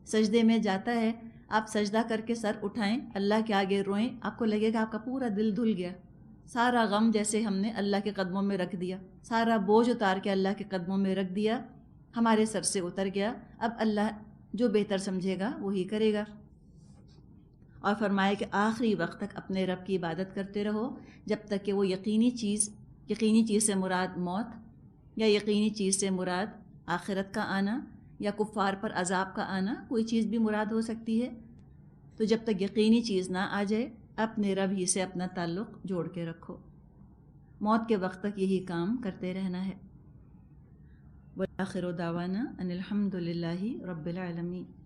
سجدے میں جاتا ہے۔ آپ سجدہ کر کے سر اٹھائیں، اللہ کے آگے روئیں، آپ کو لگے گا آپ کا پورا دل دھل گیا، سارا غم جیسے ہم نے اللہ کے قدموں میں رکھ دیا، سارا بوجھ اتار کے اللہ کے قدموں میں رکھ دیا، ہمارے سر سے اتر گیا۔ اب اللہ جو بہتر سمجھے گا وہی کرے گا۔ اور فرمائے کہ آخری وقت تک اپنے رب کی عبادت کرتے رہو جب تک کہ وہ یقینی چیز سے مراد موت، یا یقینی چیز سے مراد آخرت کا آنا، یا کفار پر عذاب کا آنا، کوئی چیز بھی مراد ہو سکتی ہے۔ تو جب تک یقینی چیز نہ آ جائے اپنے رب ہی سے اپنا تعلق جوڑ کے رکھو، موت کے وقت تک یہی کام کرتے رہنا ہے۔ وآخر دعوانا ان الحمد للہ رب العالمین۔